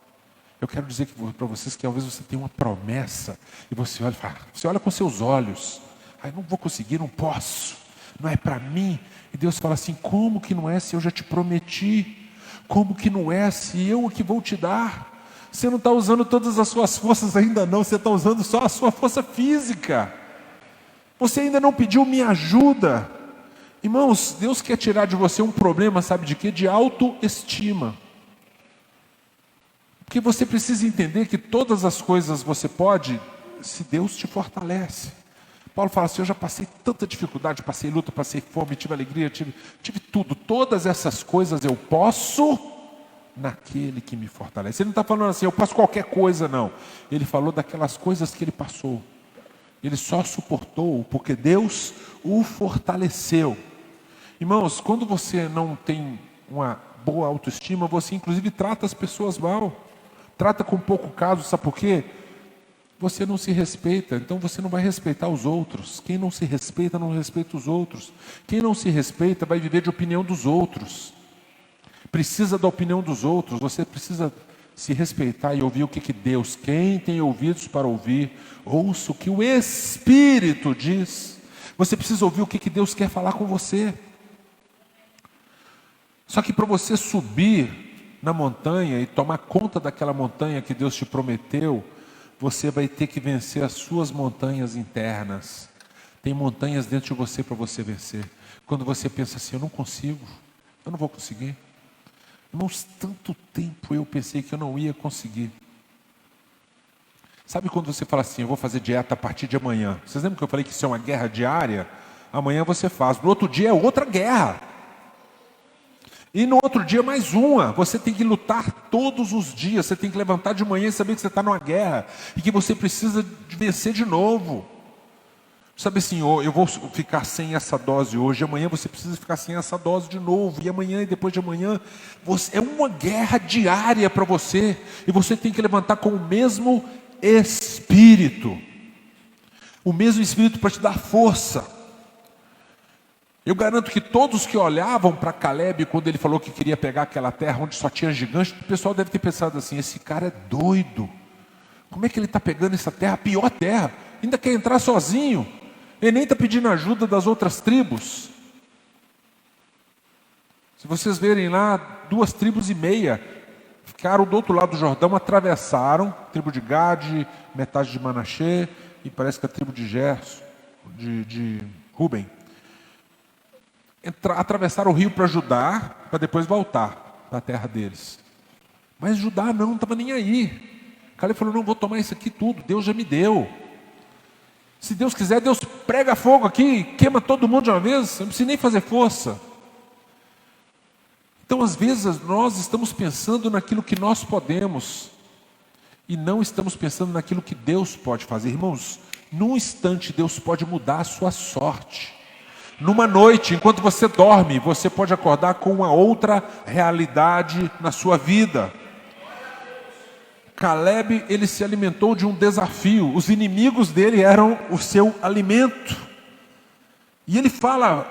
Speaker 2: Eu quero dizer para vocês que talvez você tenha uma promessa e você olha e fala, você olha com seus olhos: não vou conseguir, não posso, não é para mim. E Deus fala assim: como que não é se eu já te prometi? Como que não é se eu que vou te dar? Você não está usando todas as suas forças ainda não, você está usando só a sua força física. Você ainda não pediu minha ajuda. Irmãos, Deus quer tirar de você um problema, sabe de quê? De autoestima. Porque você precisa entender que todas as coisas você pode, se Deus te fortalece. Paulo fala assim, eu já passei tanta dificuldade, passei luta, passei fome, tive alegria, tive tudo. Todas essas coisas eu posso naquele que me fortalece. Ele não está falando assim, eu posso qualquer coisa, não. Ele falou daquelas coisas que ele passou. Ele só suportou porque Deus o fortaleceu. Irmãos, quando você não tem uma boa autoestima, você inclusive trata as pessoas mal. Trata com pouco caso, sabe por quê? Você não se respeita, então você não vai respeitar os outros. Quem não se respeita, não respeita os outros. Quem não se respeita, vai viver de opinião dos outros. Precisa da opinião dos outros, você precisa se respeitar e ouvir o que Deus, quem tem ouvidos para ouvir, ouça o que o Espírito diz. Você precisa ouvir o que Deus quer falar com você. Só que para você subir na montanha e tomar conta daquela montanha que Deus te prometeu, você vai ter que vencer as suas montanhas internas. Tem montanhas dentro de você para você vencer. Quando você pensa assim, eu não consigo, eu não vou conseguir. Irmãos, tanto tempo eu pensei que eu não ia conseguir. Sabe quando você fala assim, eu vou fazer dieta a partir de amanhã? Vocês lembram que eu falei que isso é uma guerra diária? Amanhã você faz, no outro dia é outra guerra. E no outro dia mais uma. Você tem que lutar todos os dias. Você tem que levantar de manhã e saber que você está numa guerra. E que você precisa de vencer de novo. Sabe assim, eu vou ficar sem essa dose hoje. Amanhã você precisa ficar sem essa dose de novo. E amanhã e depois de amanhã. É uma guerra diária para você. E você tem que levantar com o mesmo Espírito. O mesmo Espírito para te dar força. Eu garanto que todos que olhavam para Caleb quando ele falou que queria pegar aquela terra onde só tinha gigantes, o pessoal deve ter pensado assim, esse cara é doido. Como é que ele está pegando essa terra, a pior terra? Ainda quer entrar sozinho. Ele nem está pedindo ajuda das outras tribos. Se vocês verem lá, 2,5 tribos ficaram do outro lado do Jordão, atravessaram, tribo de Gade, metade de Manassés, e parece que a tribo de Gerson, de Ruben. Atravessaram o rio para Judá, para depois voltar para a terra deles. Mas Judá não estava nem aí. Caleb falou, não vou tomar isso aqui tudo, Deus já me deu. Se Deus quiser, Deus prega fogo aqui, queima todo mundo de uma vez, não precisa nem fazer força. Então às vezes nós estamos pensando naquilo que nós podemos, e não estamos pensando naquilo que Deus pode fazer. Irmãos, num instante Deus pode mudar a sua sorte. Numa noite, enquanto você dorme, você pode acordar com uma outra realidade na sua vida. Caleb, ele se alimentou de um desafio. Os inimigos dele eram o seu alimento. E ele fala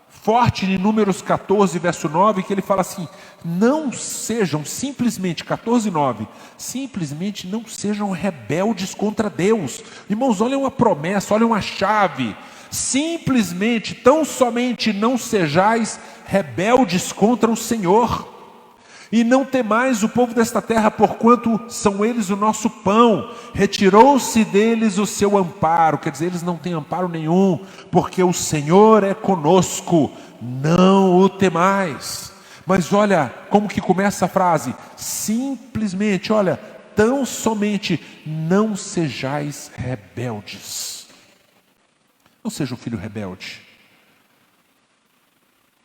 Speaker 2: forte em Números 14, verso 9, que ele fala assim, não sejam simplesmente, 14:9, simplesmente não sejam rebeldes contra Deus. Irmãos, olha uma promessa, olha uma chave. Simplesmente, tão somente não sejais rebeldes contra o Senhor, e não temais o povo desta terra, porquanto são eles o nosso pão. Retirou-se deles o seu amparo, quer dizer, eles não têm amparo nenhum, porque o Senhor é conosco, não o temais. Mas olha como que começa a frase, simplesmente, olha, tão somente não sejais rebeldes. Não seja um filho rebelde.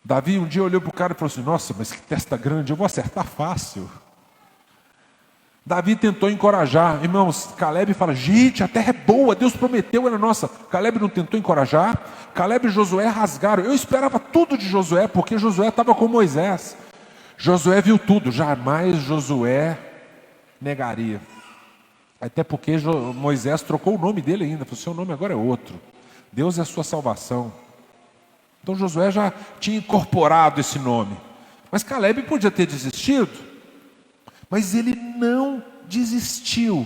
Speaker 2: Davi um dia olhou para o cara e falou assim, nossa, mas que testa grande, eu vou acertar fácil. Davi tentou encorajar. Irmãos, Caleb fala, gente, a terra é boa, Deus prometeu, ela é nossa. Caleb não tentou encorajar. Caleb e Josué rasgaram. Eu esperava tudo de Josué, porque Josué estava com Moisés. Josué viu tudo, jamais Josué negaria. Até porque Moisés trocou o nome dele ainda, falou, seu nome agora é outro. Deus é a sua salvação. Então Josué já tinha incorporado esse nome. Mas Caleb podia ter desistido. Mas ele não desistiu.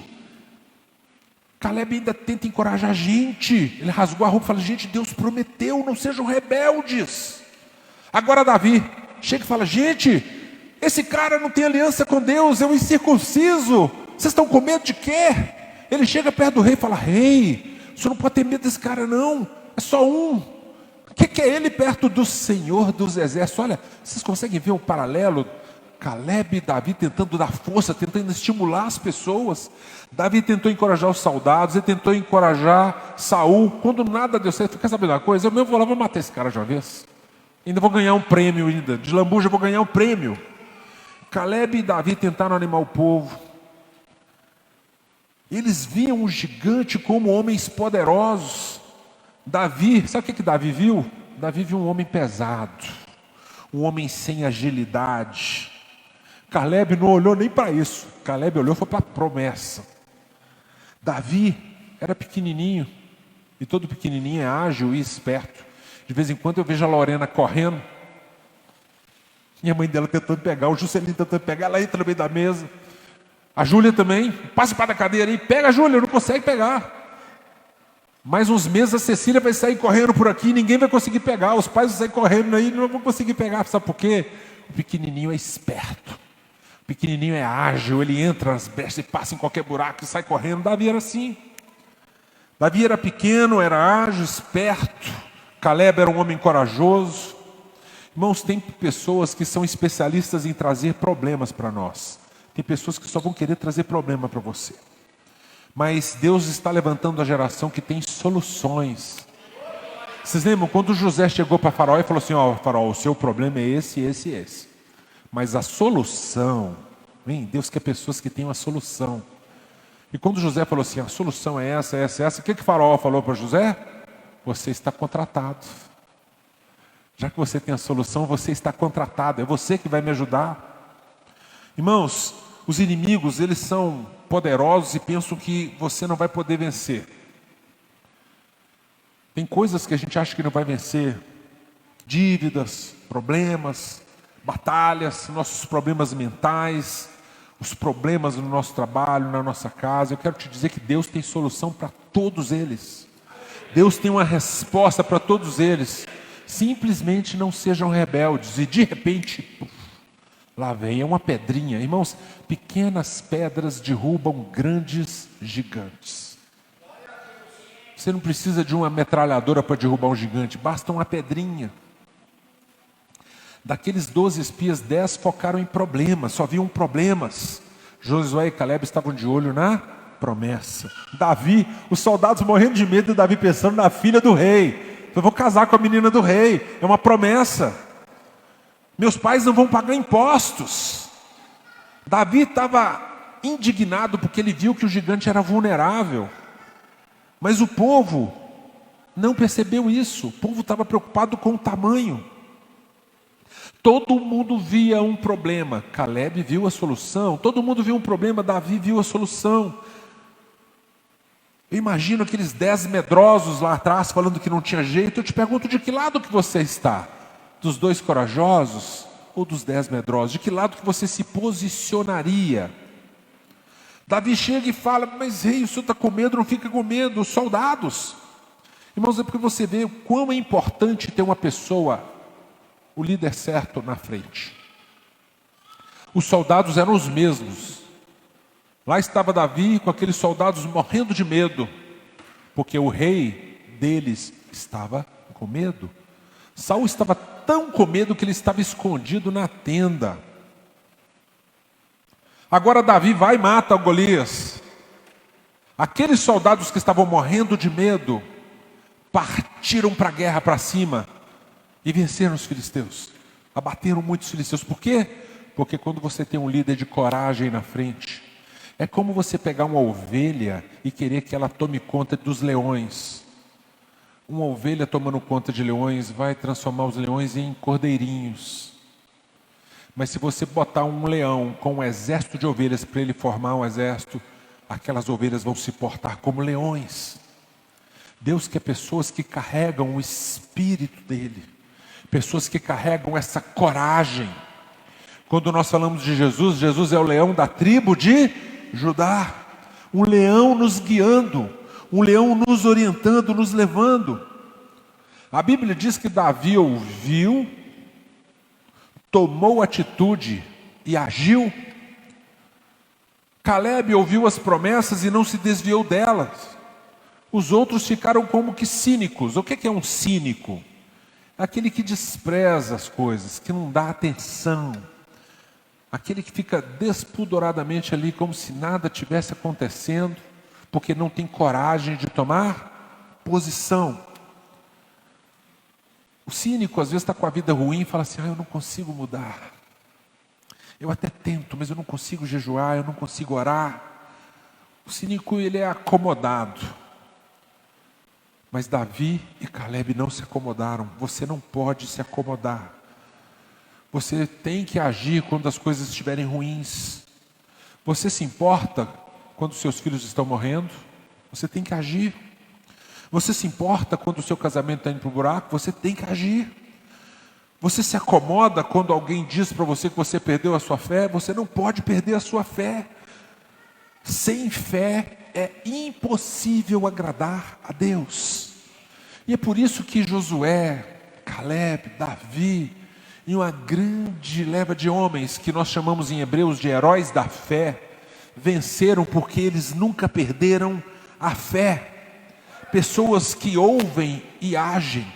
Speaker 2: Caleb ainda tenta encorajar a gente. Ele rasgou a roupa e fala, gente, Deus prometeu, não sejam rebeldes. Agora Davi chega e fala, gente, esse cara não tem aliança com Deus, é um incircunciso. Vocês estão com medo de quê? Ele chega perto do rei e fala, rei, o senhor não pode ter medo desse cara não, é só um. que é ele perto do Senhor dos Exércitos? Olha, vocês conseguem ver um paralelo? Caleb e Davi tentando dar força, tentando estimular as pessoas. Davi tentou encorajar os soldados, ele tentou encorajar Saul. Quando nada deu certo, quer saber de uma coisa? Eu mesmo vou lá, vou matar esse cara de uma vez. Ainda vou ganhar um prêmio ainda. De lambuja eu vou ganhar um prêmio. Caleb e Davi tentaram animar o povo. Eles viam o gigante como homens poderosos. Davi, sabe o que Davi viu? Davi viu um homem pesado, um homem sem agilidade. Caleb não olhou nem para isso. Caleb olhou foi para a promessa. Davi era pequenininho, e todo pequenininho é ágil e esperto. De vez em quando eu vejo a Lorena correndo, e a mãe dela tentando pegar, o Juscelino tentando pegar, ela entra no meio da mesa. A Júlia também, passa para a cadeira aí, pega a Júlia, não consegue pegar. Mais uns meses a Cecília vai sair correndo por aqui, ninguém vai conseguir pegar, os pais vão sair correndo aí, não vão conseguir pegar. Sabe por quê? O pequenininho é esperto, o pequenininho é ágil, ele entra nas brechas e passa em qualquer buraco e sai correndo. Davi era assim. Davi era pequeno, era ágil, esperto. Caleb era um homem corajoso. Irmãos, tem pessoas que são especialistas em trazer problemas para nós. Tem pessoas que só vão querer trazer problema para você. Mas Deus está levantando a geração que tem soluções. Vocês lembram quando José chegou para Faraó e falou assim: ó, Faraó, o seu problema é esse, esse e esse. Mas a solução, Deus quer pessoas que tenham a solução. E quando José falou assim, a solução é essa, essa, essa, o que Faraó falou para José? Você está contratado. Já que você tem a solução, você está contratado. É você que vai me ajudar. Irmãos, os inimigos, eles são poderosos e pensam que você não vai poder vencer. Tem coisas que a gente acha que não vai vencer. Dívidas, problemas, batalhas, nossos problemas mentais, os problemas no nosso trabalho, na nossa casa. Eu quero te dizer que Deus tem solução para todos eles. Deus tem uma resposta para todos eles. Simplesmente não sejam rebeldes. E de repente, lá vem uma pedrinha. Irmãos, pequenas pedras derrubam grandes gigantes. Você não precisa de uma metralhadora para derrubar um gigante. Basta uma pedrinha. Daqueles 12 espias, 10 focaram em problemas. Só viam problemas. Josué e Caleb estavam de olho na promessa. Davi, os soldados morrendo de medo, e Davi pensando na filha do rei. Eu vou casar com a menina do rei. É uma promessa. Meus pais não vão pagar impostos. Davi estava indignado porque ele viu que o gigante era vulnerável. Mas o povo não percebeu isso. O povo estava preocupado com o tamanho. Todo mundo via um problema. Caleb viu a solução. Todo mundo viu um problema. Davi viu a solução. Eu imagino aqueles 10 medrosos lá atrás falando que não tinha jeito. Eu te pergunto, de que lado que você está? Dos 2 corajosos ou dos 10 medrosos? De que lado que você se posicionaria? Davi chega e fala: mas rei, o senhor está com medo? Não fica com medo. Os soldados, irmãos, é porque você vê o quão é importante ter uma pessoa, o líder certo na frente. Os soldados eram os mesmos. Lá estava Davi com aqueles soldados morrendo de medo, porque o rei deles estava com medo. Saul estava tão com medo que ele estava escondido na tenda. Agora Davi vai e mata o Golias. Aqueles soldados que estavam morrendo de medo partiram para a guerra para cima e venceram os filisteus. Abateram muitos filisteus. Por quê? Porque quando você tem um líder de coragem na frente, é como você pegar uma ovelha e querer que ela tome conta dos leões. Uma ovelha tomando conta de leões vai transformar os leões em cordeirinhos. Mas se você botar um leão com um exército de ovelhas para ele formar um exército, aquelas ovelhas vão se portar como leões. Deus quer pessoas que carregam o espírito dele. Pessoas que carregam essa coragem. Quando nós falamos de Jesus, Jesus é o leão da tribo de Judá, um leão nos guiando, um leão nos orientando, nos levando. A Bíblia diz que Davi ouviu, tomou atitude e agiu. Caleb ouviu as promessas e não se desviou delas. Os outros ficaram como que cínicos. O que é um cínico? aquele que despreza as coisas, que não dá atenção, aquele que fica despudoradamente ali como se nada tivesse acontecendo, porque não tem coragem de tomar posição. O cínico às vezes está com a vida ruim e fala assim: eu não consigo mudar. Eu até tento, mas eu não consigo jejuar, eu não consigo orar. O cínico, ele é acomodado. Mas Davi e Caleb não se acomodaram. Você não pode se acomodar. Você tem que agir quando as coisas estiverem ruins. Você se importa quando seus filhos estão morrendo? Você tem que agir. Você se importa quando o seu casamento está indo para o buraco? Você tem que agir. Você se acomoda quando alguém diz para você que você perdeu a sua fé? Você não pode perder a sua fé. Sem fé é impossível agradar a Deus. E é por isso que Josué, Caleb, Davi e uma grande leva de homens, que nós chamamos em Hebreus de heróis da fé, venceram porque eles nunca perderam a fé. Pessoas que ouvem e agem.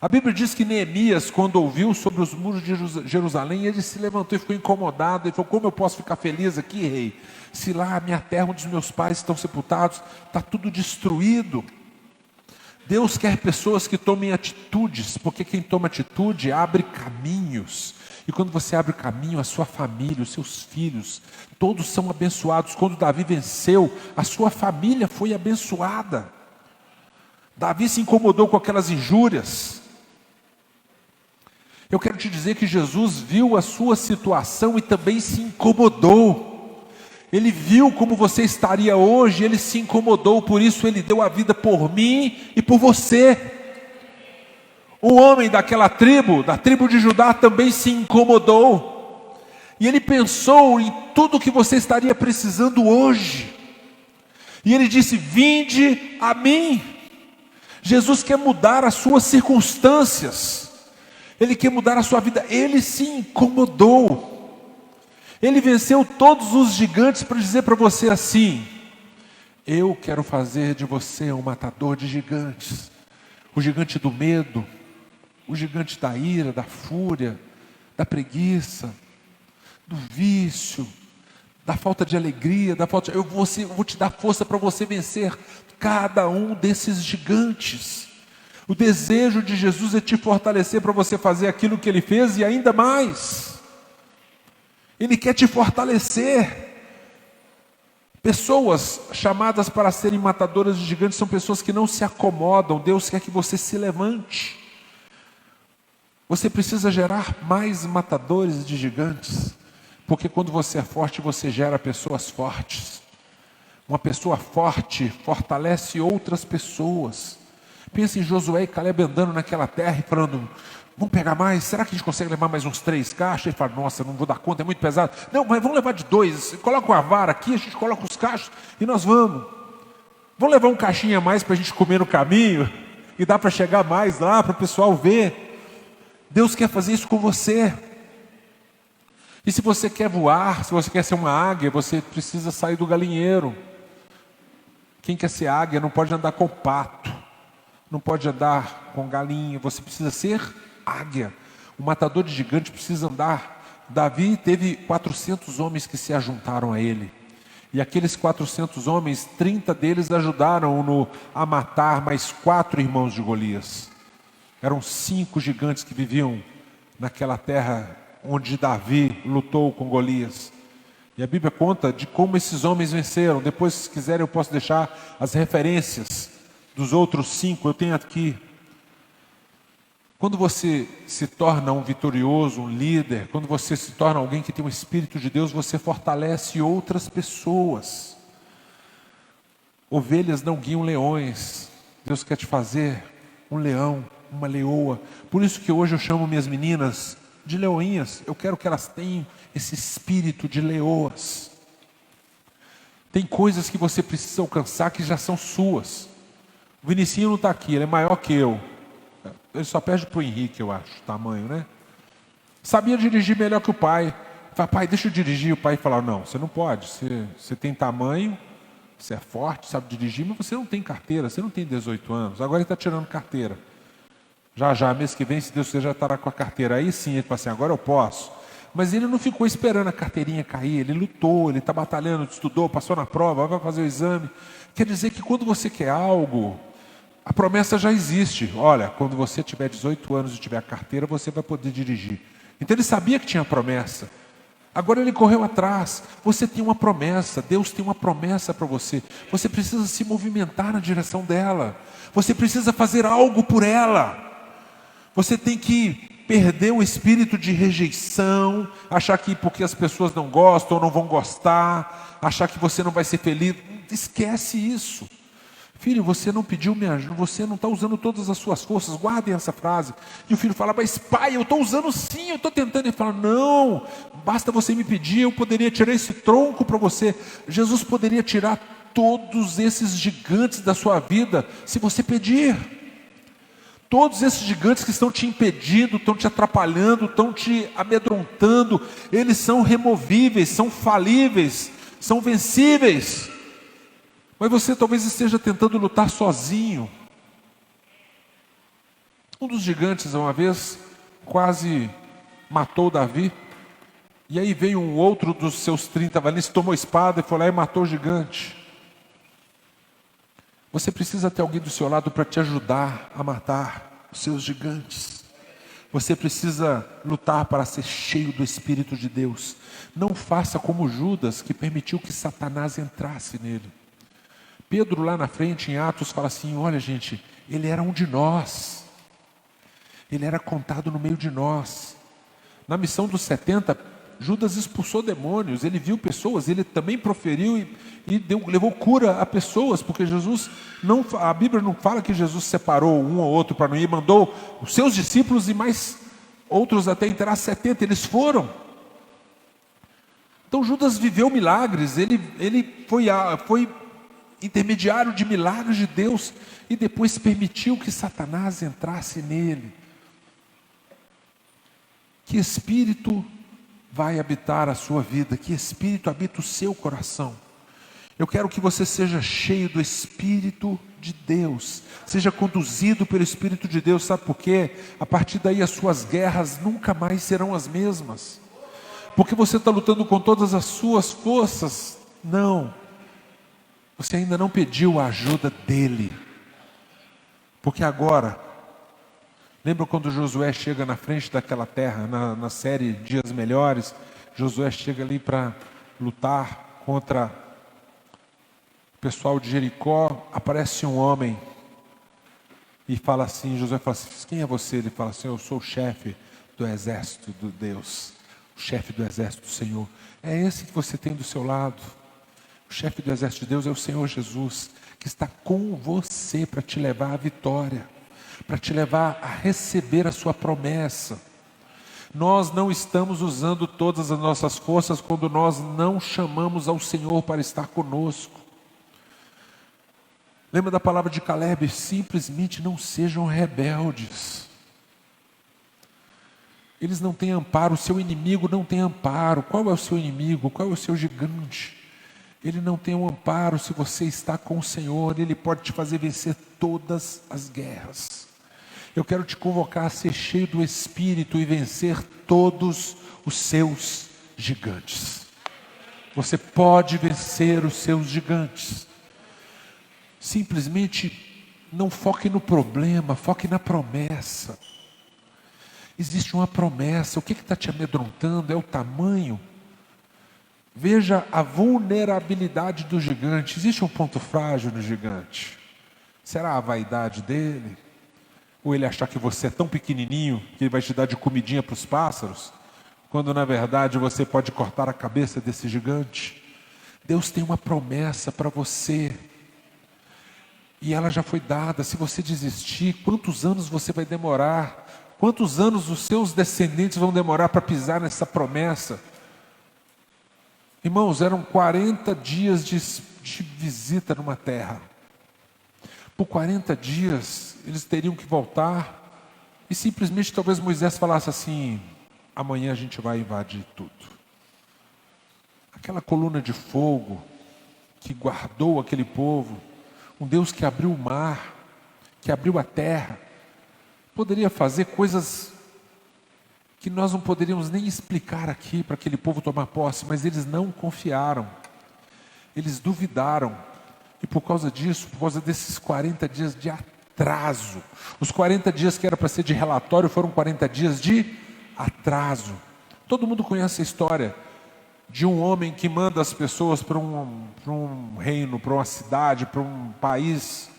Speaker 2: A Bíblia diz que Neemias, quando ouviu sobre os muros de Jerusalém, ele se levantou e ficou incomodado. Ele falou: como eu posso ficar feliz aqui, rei? Se lá a minha terra, onde os meus pais estão sepultados, está tudo destruído. Deus quer pessoas que tomem atitudes, porque quem toma atitude abre caminhos. E quando você abre caminho, a sua família, os seus filhos, todos são abençoados. Quando Davi venceu, a sua família foi abençoada. Davi se incomodou com aquelas injúrias. Eu quero te dizer que Jesus viu a sua situação e também se incomodou. Ele viu como você estaria hoje, ele se incomodou, por isso ele deu a vida por mim e por você. Um homem daquela tribo, da tribo de Judá, também se incomodou. E ele pensou em tudo que você estaria precisando hoje. E ele disse: vinde a mim. Jesus quer mudar as suas circunstâncias. Ele quer mudar a sua vida. Ele se incomodou. Ele venceu todos os gigantes para dizer para você assim: eu quero fazer de você um matador de gigantes. O gigante do medo, o gigante da ira, da fúria, da preguiça, do vício, da falta de alegria, eu vou te dar força para você vencer cada um desses gigantes. O desejo de Jesus é te fortalecer para você fazer aquilo que Ele fez e ainda mais. Ele quer te fortalecer. Pessoas chamadas para serem matadoras de gigantes são pessoas que não se acomodam. Deus quer que você se levante. Você precisa gerar mais matadores de gigantes, porque quando você é forte, você gera pessoas fortes. Uma pessoa forte fortalece outras pessoas. Pensa em Josué e Caleb andando naquela terra e falando: vamos pegar mais? Será que a gente consegue levar mais uns 3 cachos? Ele fala: nossa, não vou dar conta, é muito pesado. Não, mas vamos levar de 2. Coloca uma vara aqui, a gente coloca os cachos e nós vamos. Vamos levar um caixinho a mais para a gente comer no caminho, e dá para chegar mais lá, para o pessoal ver. Deus quer fazer isso com você. E se você quer voar, se você quer ser uma águia, você precisa sair do galinheiro. Quem quer ser águia não pode andar com pato, não pode andar com galinha, você precisa ser águia. O matador de gigante precisa andar. Davi teve 400 homens que se ajuntaram a ele. E aqueles 400 homens, 30 deles ajudaram-no a matar mais 4 irmãos de Golias. Eram 5 gigantes que viviam naquela terra onde Davi lutou com Golias. E a Bíblia conta de como esses homens venceram. Depois, se quiserem, eu posso deixar as referências dos outros 5, eu tenho aqui. Quando você se torna um vitorioso, um líder, quando você se torna alguém que tem o Espírito de Deus, você fortalece outras pessoas. Ovelhas não guiam leões. Deus quer te fazer um leão, uma leoa. Por isso que hoje eu chamo minhas meninas de leoinhas. Eu quero que elas tenham esse espírito de leoas. Tem coisas que você precisa alcançar que já são suas. O Vinicinho não está aqui, ele é maior que eu. Ele só perde para o Henrique, eu acho, tamanho, né? Sabia dirigir melhor que o pai. Fala: pai, deixa eu dirigir. O pai fala: não, você não pode. Você tem tamanho, você é forte, sabe dirigir, mas você não tem carteira, você não tem 18 anos. Agora ele está tirando carteira. Já, mês que vem, se Deus quiser, já estará com a carteira. Aí sim, ele fala assim, agora eu posso. Mas ele não ficou esperando a carteirinha cair, ele lutou, ele está batalhando, estudou, passou na prova, vai fazer o exame. Quer dizer que quando você quer algo, a promessa já existe. Olha, quando você tiver 18 anos e tiver a carteira, você vai poder dirigir. Então ele sabia que tinha promessa. Agora ele correu atrás. Você tem uma promessa, Deus tem uma promessa para você. Você precisa se movimentar na direção dela. Você precisa fazer algo por ela. Você tem que perder o espírito de rejeição, achar que porque as pessoas não gostam ou não vão gostar, achar que você não vai ser feliz. Esquece isso. Filho, você não pediu minha ajuda, você não está usando todas as suas forças, guardem essa frase. E o filho fala, mas pai, eu estou usando sim, eu estou tentando. Ele fala, não, basta você me pedir, eu poderia tirar esse tronco para você. Jesus poderia tirar todos esses gigantes da sua vida, se você pedir. Todos esses gigantes que estão te impedindo, estão te atrapalhando, estão te amedrontando, eles são removíveis, são falíveis, são vencíveis. Mas você talvez esteja tentando lutar sozinho. Um dos gigantes, uma vez, quase matou Davi. E aí veio um outro dos seus 30 valentes, tomou a espada e foi lá e matou o gigante. Você precisa ter alguém do seu lado para te ajudar a matar os seus gigantes. Você precisa lutar para ser cheio do Espírito de Deus. Não faça como Judas, que permitiu que Satanás entrasse nele. Pedro lá na frente em Atos fala assim, olha gente, ele era um de nós. Ele era contado no meio de nós. Na missão dos 70, Judas expulsou demônios, ele viu pessoas, ele também proferiu e levou cura a pessoas, porque a Bíblia não fala que Jesus separou um ou outro para não ir, mandou os seus discípulos e mais outros até entrar 70, eles foram. Então Judas viveu milagres, ele foi intermediário de milagres de Deus e depois permitiu que Satanás entrasse nele. Que espírito vai habitar a sua vida? Que espírito habita o seu coração? Eu quero que você seja cheio do Espírito de Deus, seja conduzido pelo Espírito de Deus, sabe por quê? A partir daí as suas guerras nunca mais serão as mesmas, porque você está lutando com todas as suas forças. Não, você ainda não pediu a ajuda dele, porque agora, lembra quando Josué chega na frente daquela terra, na série Dias Melhores, Josué chega ali para lutar contra o pessoal de Jericó, aparece um homem e fala assim, Josué fala assim, quem é você? Ele fala assim, eu sou o chefe do exército de Deus, o chefe do exército do Senhor. É esse que você tem do seu lado. O chefe do exército de Deus é o Senhor Jesus, que está com você para te levar à vitória, para te levar a receber a sua promessa. Nós não estamos usando todas as nossas forças quando nós não chamamos ao Senhor para estar conosco. Lembra da palavra de Caleb? Simplesmente não sejam rebeldes. Eles não têm amparo, o seu inimigo não tem amparo. Qual é o seu inimigo? Qual é o seu gigante? Ele não tem um amparo. Se você está com o Senhor, Ele pode te fazer vencer todas as guerras. Eu quero te convocar a ser cheio do Espírito e vencer todos os seus gigantes. Você pode vencer os seus gigantes. Simplesmente não foque no problema, foque na promessa. Existe uma promessa. O que está te amedrontando? É o tamanho. Veja a vulnerabilidade do gigante. Existe um ponto frágil no gigante. Será a vaidade dele? Ou ele achar que você é tão pequenininho que ele vai te dar de comidinha para os pássaros, quando na verdade você pode cortar a cabeça desse gigante? Deus tem uma promessa para você, e ela já foi dada. Se você desistir, quantos anos você vai demorar? Quantos anos os seus descendentes vão demorar para pisar nessa promessa? Irmãos, eram 40 dias de visita numa terra. Por 40 dias, eles teriam que voltar, e simplesmente talvez Moisés falasse assim, amanhã a gente vai invadir tudo. Aquela coluna de fogo, que guardou aquele povo, um Deus que abriu o mar, que abriu a terra, poderia fazer coisas que nós não poderíamos nem explicar aqui para aquele povo tomar posse, mas eles não confiaram, eles duvidaram, e por causa disso, por causa desses 40 dias de atraso, os 40 dias que era para ser de relatório foram 40 dias de atraso. Todo mundo conhece a história de um homem que manda as pessoas para um reino, para uma cidade, para um país,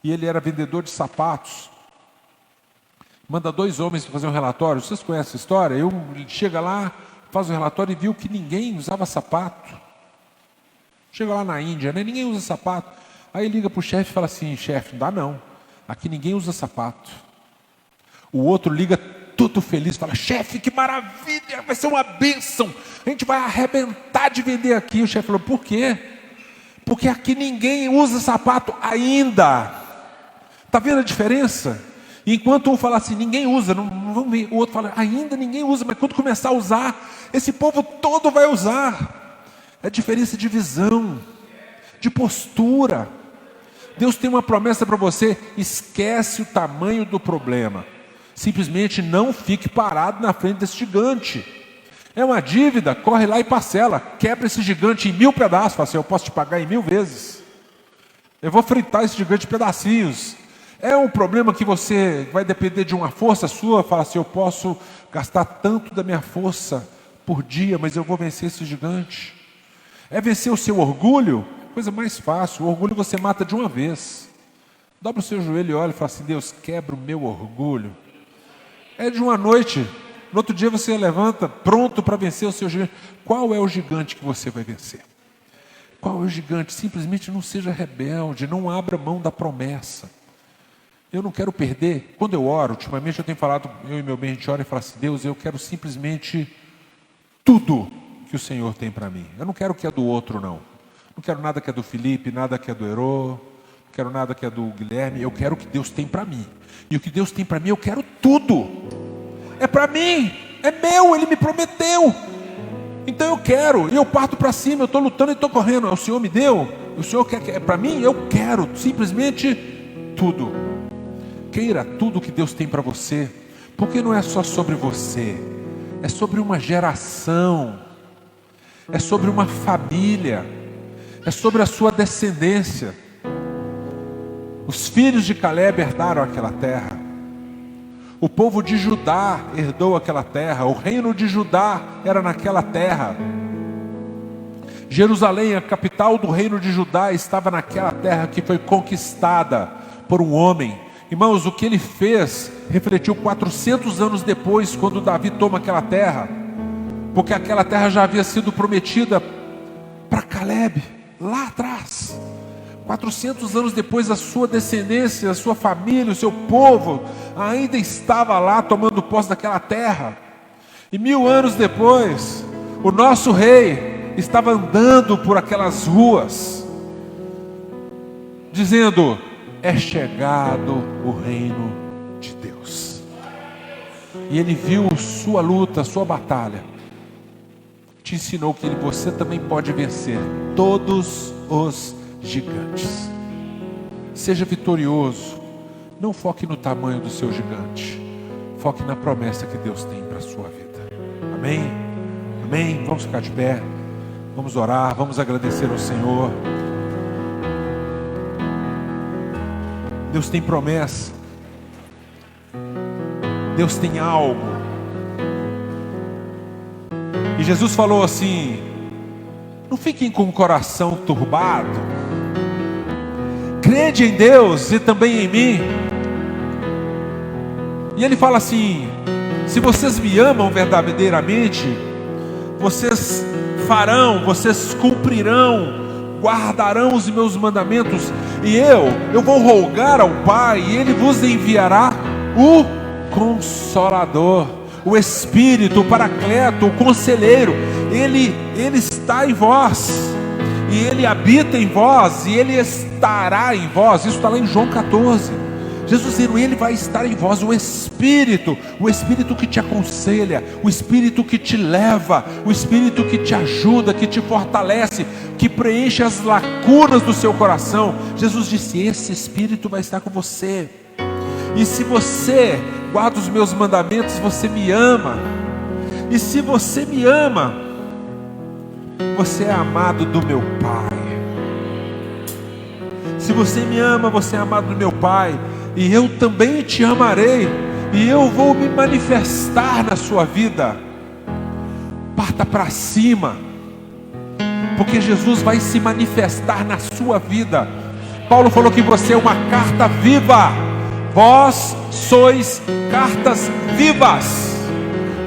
Speaker 2: e ele era vendedor de sapatos. Manda 2 homens para fazer um relatório. Vocês conhecem a história? Ele chega lá, faz o relatório e viu que ninguém usava sapato. Chega lá na Índia, né? Ninguém usa sapato. Aí liga para o chefe e fala assim: chefe, não dá não, aqui ninguém usa sapato. O outro liga todo feliz, fala: chefe, que maravilha, vai ser uma bênção, a gente vai arrebentar de vender aqui. O chefe falou: por quê? Porque aqui ninguém usa sapato ainda. Está vendo a diferença? Enquanto um fala assim, ninguém usa, não vamos ver. O outro fala, ainda ninguém usa, mas quando começar a usar, esse povo todo vai usar. É diferença de visão, de postura. Deus tem uma promessa para você: esquece o tamanho do problema, simplesmente não fique parado na frente desse gigante. É uma dívida, corre lá e parcela, quebra esse gigante em 1000 pedaços. Fala assim: eu posso te pagar em 1000 vezes, eu vou fritar esse gigante em pedacinhos. É um problema que você vai depender de uma força sua. Fala assim: eu posso gastar tanto da minha força por dia, mas eu vou vencer esse gigante. É vencer o seu orgulho? Coisa mais fácil. O orgulho você mata de uma vez. Dobra o seu joelho e olha e fala assim: Deus, quebra o meu orgulho. É de uma noite. No outro dia você levanta pronto para vencer o seu gigante. Qual é o gigante que você vai vencer? Qual é o gigante? Simplesmente não seja rebelde, não abra mão da promessa. Eu não quero perder. Quando eu oro, ultimamente eu tenho falado, eu e meu bem, a gente ora e fala assim: Deus, eu quero simplesmente tudo que o Senhor tem para mim. Eu não quero o que é do outro, não. Não quero nada que é do Felipe, nada que é do Herô, não quero nada que é do Guilherme. Eu quero o que Deus tem para mim. E o que Deus tem para mim, eu quero tudo. É para mim, é meu, Ele me prometeu. Então eu quero, e eu parto para cima, eu estou lutando e estou correndo. O Senhor me deu, o Senhor quer, é para mim, eu quero simplesmente tudo. Queira tudo que Deus tem para você, porque não é só sobre você, é sobre uma geração, é sobre uma família, é sobre a sua descendência. Os filhos de Caleb herdaram aquela terra, o povo de Judá herdou aquela terra, o reino de Judá era naquela terra. Jerusalém, a capital do reino de Judá, estava naquela terra que foi conquistada por um homem. Irmãos, o que ele fez refletiu 400 anos depois, quando Davi toma aquela terra, porque aquela terra já havia sido prometida para Caleb, lá atrás. 400 anos depois, a sua descendência, a sua família, o seu povo, ainda estava lá tomando posse daquela terra. E 1000 anos depois, o nosso rei estava andando por aquelas ruas, dizendo: é chegado o reino de Deus. E ele viu sua luta, sua batalha, te ensinou que você também pode vencer todos os gigantes. Seja vitorioso. Não foque no tamanho do seu gigante, foque na promessa que Deus tem para a sua vida. Amém? Amém? Vamos ficar de pé, vamos orar, vamos agradecer ao Senhor. Deus tem promessa, Deus tem algo. E Jesus falou assim: não fiquem com o coração turbado, crede em Deus e também em mim. E ele fala assim: se vocês me amam verdadeiramente, vocês farão, vocês cumprirão, guardarão os meus mandamentos, e eu vou rogar ao Pai, e Ele vos enviará o Consolador, o Espírito, o Paracleto, o Conselheiro. Ele está em vós, e Ele habita em vós, e Ele estará em vós. Isso está lá em João 14. Jesus dizendo: Ele vai estar em vós, o Espírito que te aconselha, o Espírito que te leva, o Espírito que te ajuda, que te fortalece, que preenche as lacunas do seu coração. Jesus disse: esse Espírito vai estar com você. E se você guarda os meus mandamentos, você me ama. E se você me ama, você é amado do meu Pai. Se você me ama, você é amado do meu Pai. E eu também te amarei. E eu vou me manifestar na sua vida. Parta para cima, porque Jesus vai se manifestar na sua vida. Paulo falou que você é uma carta viva. Vós sois cartas vivas.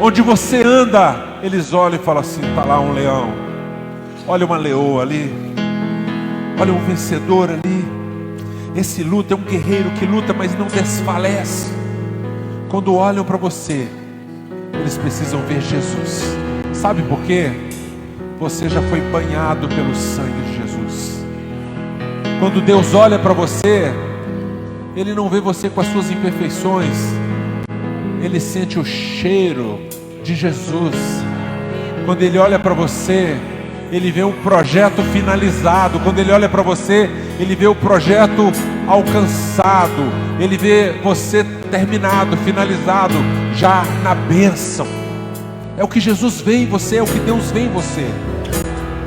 Speaker 2: Onde você anda, eles olham e falam assim: está lá um leão, olha uma leoa ali, olha um vencedor ali. Esse luta é um guerreiro que luta, mas não desfalece. Quando olham para você, eles precisam ver Jesus. Sabe por quê? Você já foi banhado pelo sangue de Jesus. Quando Deus olha para você, Ele não vê você com as suas imperfeições. Ele sente o cheiro de Jesus. Quando Ele olha para você, Ele vê um projeto finalizado. Quando Ele olha para você, Ele vê o projeto alcançado. Ele vê você terminado, finalizado, já na bênção. É o que Jesus vê em você, é o que Deus vê em você.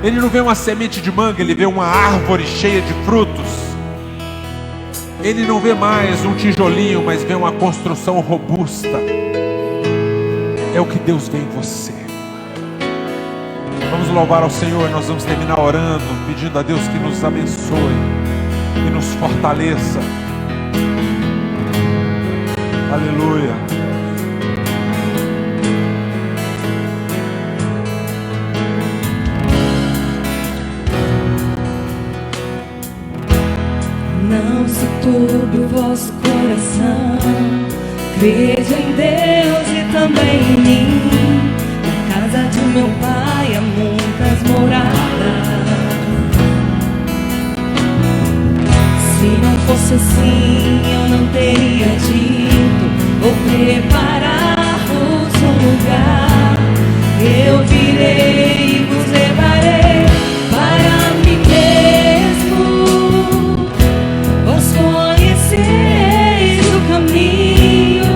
Speaker 2: Ele não vê uma semente de manga, Ele vê uma árvore cheia de frutos. Ele não vê mais um tijolinho, mas vê uma construção robusta. É o que Deus vê em você. Vamos louvar ao Senhor. Nós vamos terminar orando, pedindo a Deus que nos abençoe e nos fortaleça. Aleluia.
Speaker 1: Não se turbe o vosso coração, crede em Deus e também em mim. Na casa de meu Pai há muitas moradas. Se não fosse assim, eu não teria dito: vou preparar-vos um lugar. Eu virei e vos levarei para mim mesmo. Vós conheceis o caminho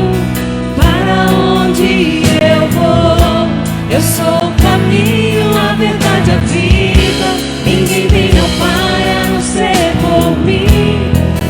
Speaker 1: para onde eu vou. Eu sou